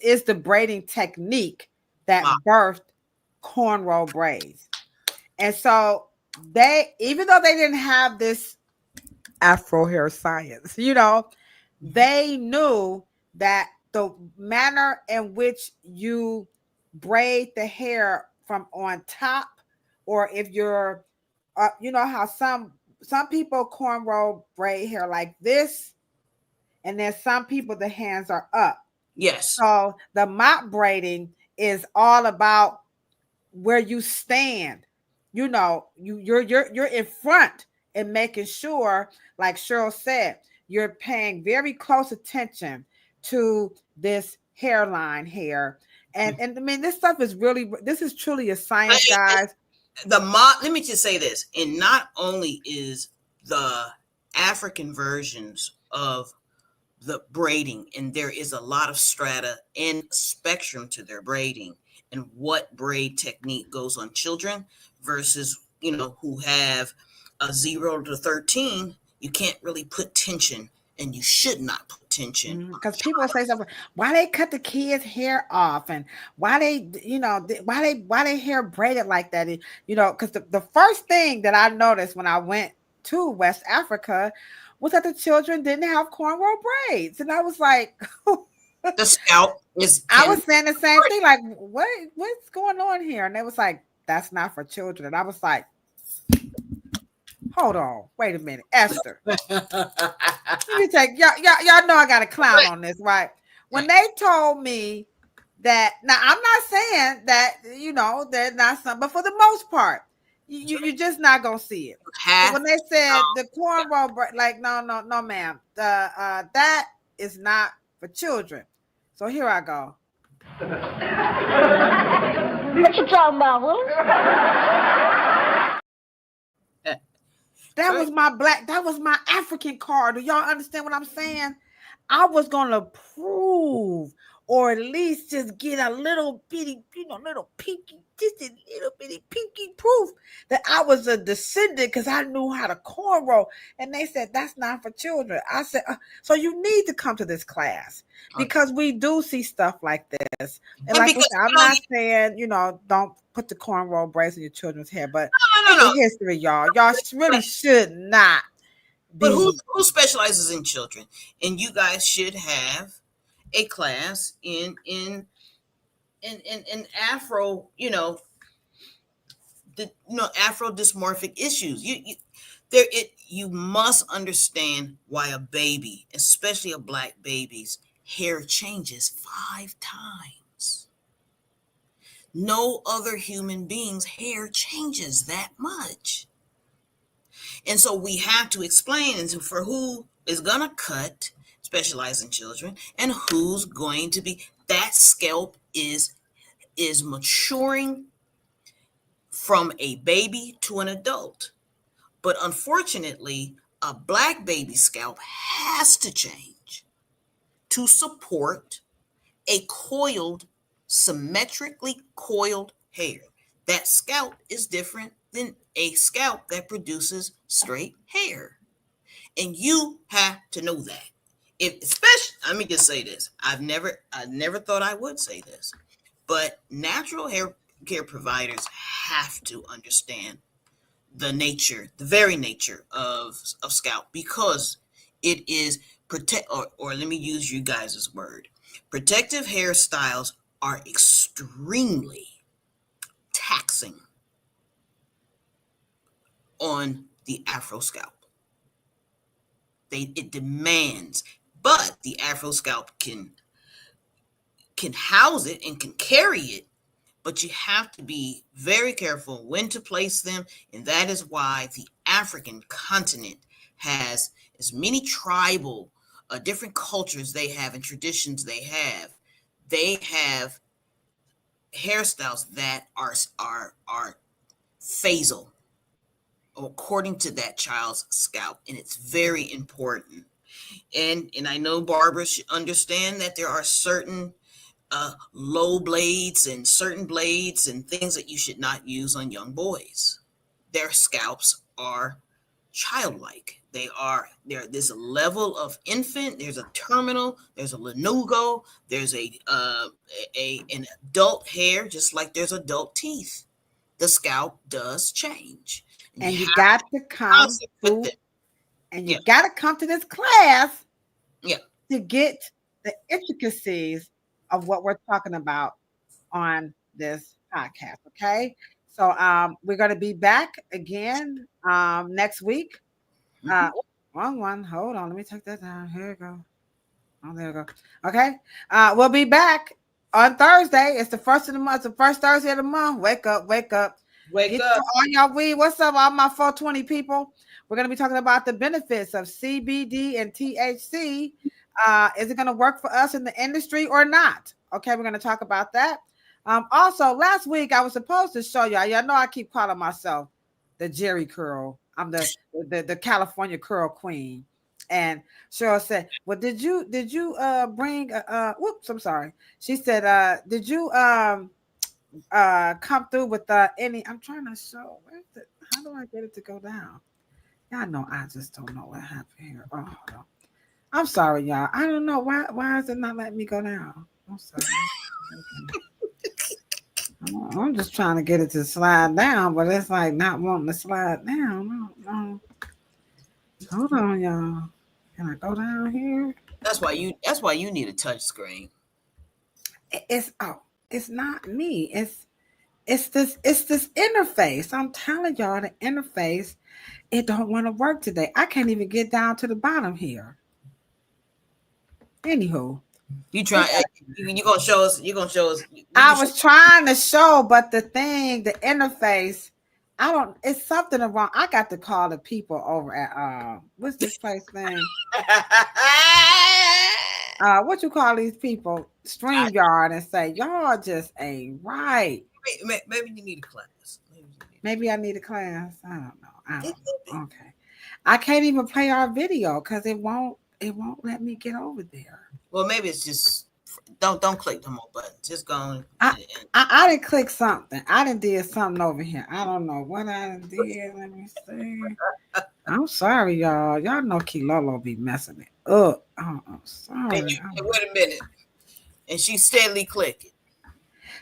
is the braiding technique that birthed cornrow braids. And so even though they didn't have this Afro Hair Science, they knew that the manner in which you braid the hair from on top, or if you're, how some people cornrow braid hair like this, and then some people, the hands are up. Yes. So the mop braiding is all about where you stand. You're in front and making sure, like Cheryl said, you're paying very close attention to this hairline here. And I mean, this is truly a science, guys. Let me just say this. And not only is the African versions of the braiding, and there is a lot of strata and spectrum to their braiding, and what braid technique goes on children versus, who have a 0 to 13, you can't really put tension, and you should not put tension. Because people say something, why they cut the kids' hair off, and why they hair braided like that? Because the first thing that I noticed when I went to West Africa was that the children didn't have cornrow braids. And I was like, the scalp is. I was saying the same thing, like, what's going on here? And they was like, that's not for children. And I was like, hold on, wait a minute, Esther. Let me take y'all know I got a clown on this, right? When they told me that, now I'm not saying that, they're not some, but for the most part, you're just not gonna see it. So when they said the cornrow, like, no, ma'am, that is not for children. So here I go. What you talking about, Will? That was my African card. Do y'all understand what I'm saying? I was gonna prove, or at least just get a little bitty, little pinky, just a little bitty pinky proof that I was a descendant, because I knew how to cornrow. And they said, that's not for children. I said, so you need to come to this class, because we do see stuff like this. And like I said, I'm not saying, don't put the cornrow braids in your children's hair, but no. History, y'all really should not. But who specializes in children? And you guys should have a class in Afro, Afro dysmorphic issues. You must understand why a baby, especially a Black baby's hair, changes 5 times. No other human being's hair changes that much. And so we have to explain into for who is going to cut, specialize in children, and who's going to be, that scalp is maturing from a baby to an adult. But unfortunately, a black baby scalp has to change to support a coiled, symmetrically coiled hair. That scalp is different than a scalp that produces straight hair. And you have to know that. If especially, let me just say this. I never thought I would say this, but natural hair care providers have to understand the very nature of scalp, because it is or let me use you guys' word. Protective hairstyles are extremely taxing on the Afro scalp. It demands, but the Afro scalp can house it and can carry it, but you have to be very careful when to place them. And that is why the African continent has as many tribal, different cultures they have and traditions they have. They have hairstyles that are phasal according to that child's scalp. And it's very important. And I know barbers should understand that there are certain low blades and certain blades and things that you should not use on young boys. Their scalps are childlike. There's a level of infant, there's a terminal, there's a lanugo, there's an adult hair, just like there's adult teeth. The scalp does change. And you got to come to, and you got to come to this class to get the intricacies of what we're talking about on this podcast. Okay. So we're going to be back again next week. Wrong one. Hold on. Let me take that down. Here we go. Oh, there we go. Okay. We'll be back on Thursday. It's the first of the month. It's the first Thursday of the month. Wake up. Wake up. Wake up. All y'all weed. What's up, all my 420 people? We're going to be talking about the benefits of CBD and THC. Is it going to work for us in the industry or not? Okay, we're going to talk about that. Also, last week I was supposed to show y'all. Y'all know I keep calling myself the Jerry Curl. I'm the California Curl Queen. And Cheryl said, "Well, did you bring? Whoops, I'm sorry." She said, "Did you come through with any?" I'm trying to show. How do I get it to go down? Y'all know I just don't know what happened here. Oh, hold on. I'm sorry, y'all. I don't know why is it not letting me go down. I'm sorry. I'm just trying to get it to slide down, but it's like not wanting to slide down. No. Hold on, y'all. Can I go down here? That's why you need a touch screen. It's not me. It's this interface. I'm telling y'all, the interface, it don't want to work today. I can't even get down to the bottom here. Anywho, you gonna show us. I was trying to show, but the interface, it's something wrong. I got to call the people over at what's this place thing? What you call these people? StreamYard, and say y'all just ain't right. Maybe you need a class. Maybe I need a class. I don't know. Okay. I can't even play our video because it won't let me get over there. Well, maybe it's just don't click no more buttons. Just go on. I didn't click something. I done did something over here. I don't know what I did. Let me see. I'm sorry, y'all. Y'all know Kilolo be messing it up. Oh, I'm sorry. Wait a minute. And she's steadily clicking.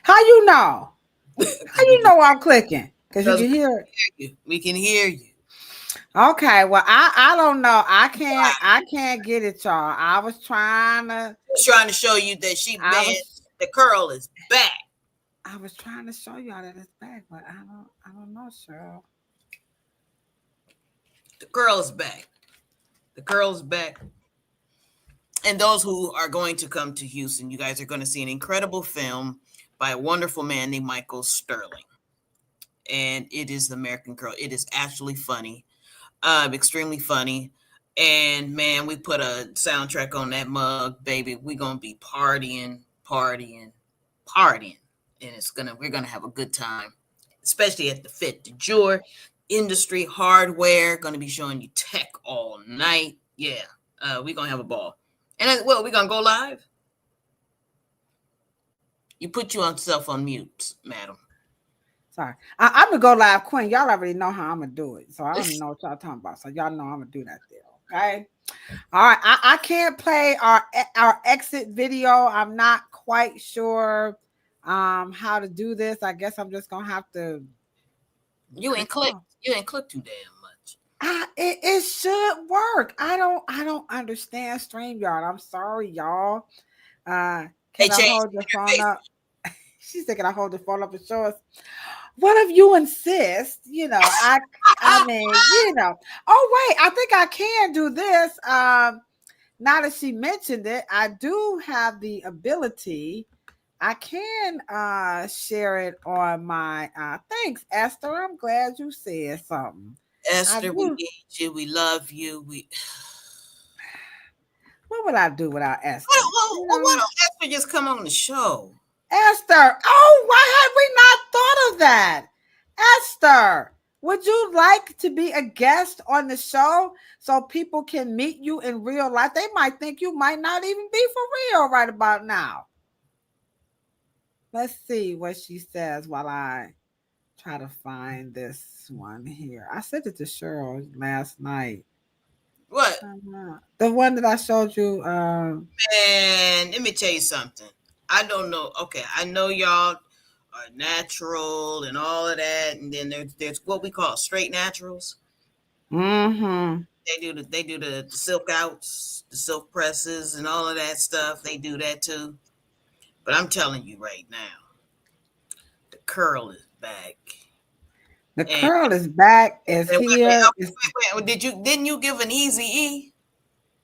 How you know? How you know I'm clicking? Because you can hear it. We can hear you. Okay, well, I don't know. I can't get it, y'all. I was trying to show you that the curl is back. I was trying to show y'all that it's back, but I don't know, Cheryl. The curl is back. The curl is back. And those who are going to come to Houston, you guys are going to see an incredible film by a wonderful man named Michael Sterling. And it is the American Curl. It is actually funny. Extremely funny. And man, we put a soundtrack on that mug, baby. We're gonna be partying. And we're gonna have a good time, especially at the Fit du Jour industry hardware. Gonna be showing you tech all night. Yeah, we're gonna have a ball. And we're gonna go live. You put yourself on mute, madam. Sorry. I'm gonna go live, Queen. Y'all already know how I'm gonna do it. So I don't even know what y'all talking about. So y'all know I'm gonna do that there. Okay. All right. I can't play our exit video. I'm not quite sure how to do this. I guess I'm just gonna have to. You ain't click too damn much. It should work. I don't understand StreamYard. I'm sorry, y'all. Can I hold your phone up? She said, can I hold the phone up and show us? What if you insist? I mean, Oh, wait, I think I can do this. Now that she mentioned it, I do have the ability. I can share it on my thanks, Esther. I'm glad you said something. Esther, we need you. We love you. What would I do without Esther? Why don't Esther just come on the show? Esther, oh, why had we not thought of that? Esther, would you like to be a guest on the show so people can meet you in real life? They might think you might not even be for real right about now. Let's see what she says while I try to find this one here. I sent it to Cheryl last night. What? The one that I showed you. Man, let me tell you something. I don't know. Okay, I know y'all are natural and all of that, and then there's what we call straight naturals. Mm-hmm. They do the silk outs, the silk presses, and all of that stuff. They do that too. But I'm telling you right now, the curl is back. The curl is back. Is here. Didn't you give an easy E?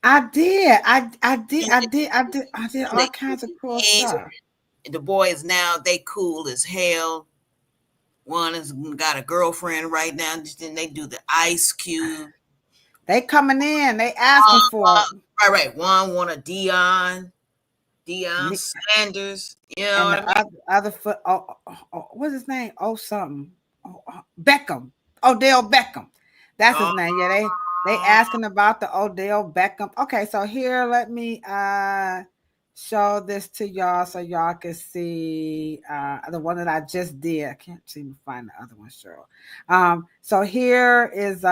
I did. I did all kinds of cool stuff. The boys now, they cool as hell. One has got a girlfriend right now. Then they do the Ice Cube. They coming in. They asking for it. Right. One want a Deion Sanders. You know and what I mean? Other foot. What's his name? Something. Beckham. Odell Beckham. That's his name. Yeah, they asking about the Odell Beckham. Okay, so here, let me show this to y'all so y'all can see the one that I just did. I can't seem to find the other one, Cheryl. So here is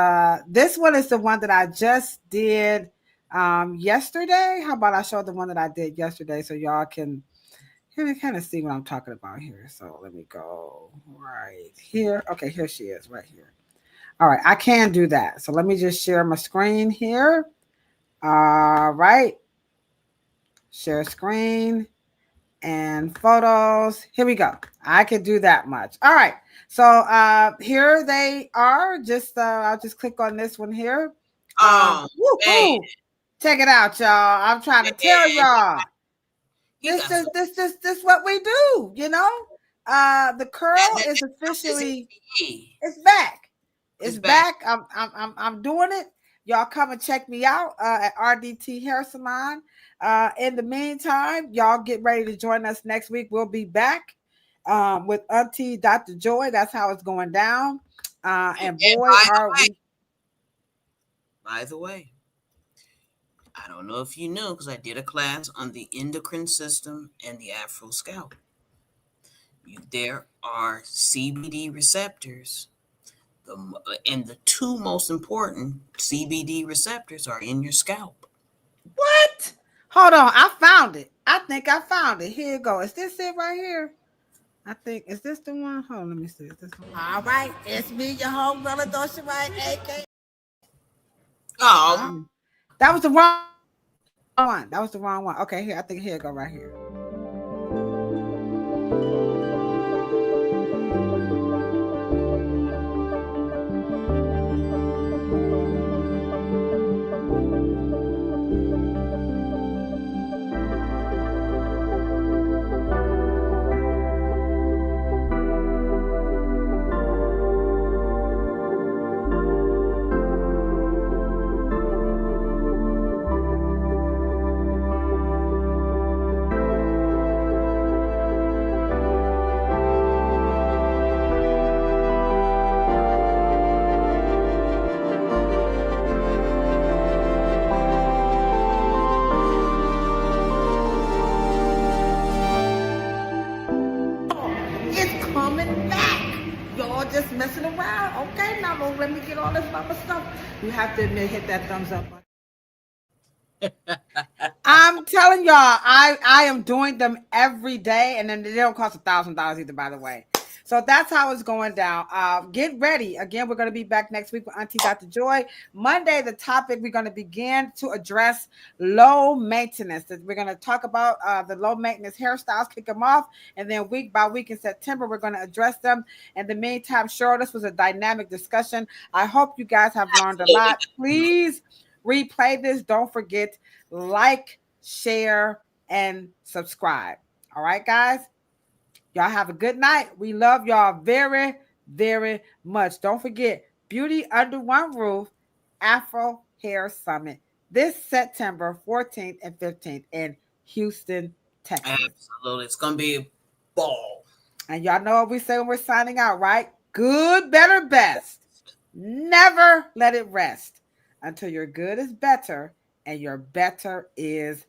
this one is the one that I just did yesterday. How about I show the one that I did yesterday so y'all can kind of see what I'm talking about here. So let me go right here. Okay, here she is right here. All right, I can do that. So let me just share my screen here. All right. Share screen and photos. Here we go. I could do that much. All right. So here they are. Just I'll just click on this one here. Check it out, y'all. I'm trying to tell y'all. This what we do, The curl is officially it's back. It's back. I'm doing it. Y'all come and check me out at RDT Hair Salon. In the meantime, y'all get ready to join us next week. We'll be back with Auntie Dr. Joy. That's how it's going down. And boy, are we. By the way, I don't know if you knew because I did a class on the endocrine system and the Afro scalp. There are CBD receptors. And the two most important CBD receptors are in your scalp. What? Hold on. I found it. I think I found it. Here you go. Is this it right here? I think, is this the one? Hold on, let me see. Is this one? All right. It's me, your homegirl, Ladosha, Wright, a.k.a. Oh. That was the wrong one. That was the wrong one. Okay, here. I think here you go right here. all this other stuff, you have to admit, hit that thumbs up button. I'm telling y'all, I am doing them every day, and then they don't cost $1,000 either, by the way. So that's how it's going down. Get ready. Again, we're going to be back next week with Auntie Dr. Joy. Monday, the topic we're going to begin to address low maintenance. We're going to talk about the low maintenance hairstyles, kick them off, and then week by week in September, we're going to address them. In the meantime, Cheryl, this was a dynamic discussion. I hope you guys have learned a lot. Please replay this. Don't forget, like, share, and subscribe. All right, guys? Y'all have a good night. We love y'all very, very much. Don't forget, Beauty Under One Roof, Afro Hair Summit, this September 14th and 15th in Houston, Texas. Absolutely. It's going to be a ball. And y'all know what we say when we're signing out, right? Good, better, best. Never let it rest until your good is better and your better is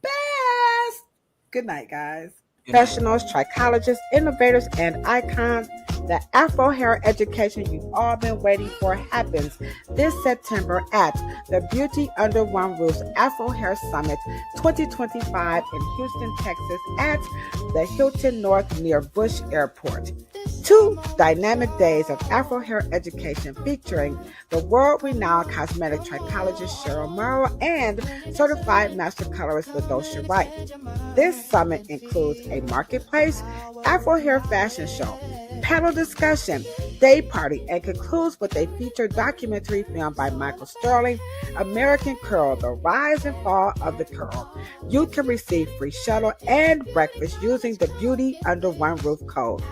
best. Good night, guys. Professionals, trichologists, innovators, and icons, the Afro Hair education you've all been waiting for happens this September at the Beauty Under One Roof's Afro Hair Summit 2025 in Houston, Texas at the Hilton North near Bush Airport. 2 dynamic days of Afro Hair education featuring the world-renowned cosmetic trichologist Cheryl Morrow and certified master colorist Ladosha Wright. This summit includes a marketplace, Afro Hair fashion show, panel discussion, day party, and concludes with a featured documentary film by Michael Sterling, American Curl, The Rise and Fall of the Curl. You can receive free shuttle and breakfast using the Beauty Under One Roof code.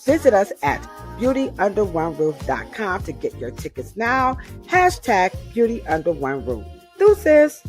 Visit us at beautyunderoneroof.com to get your tickets now. #Beauty Under One Roof. Deuces.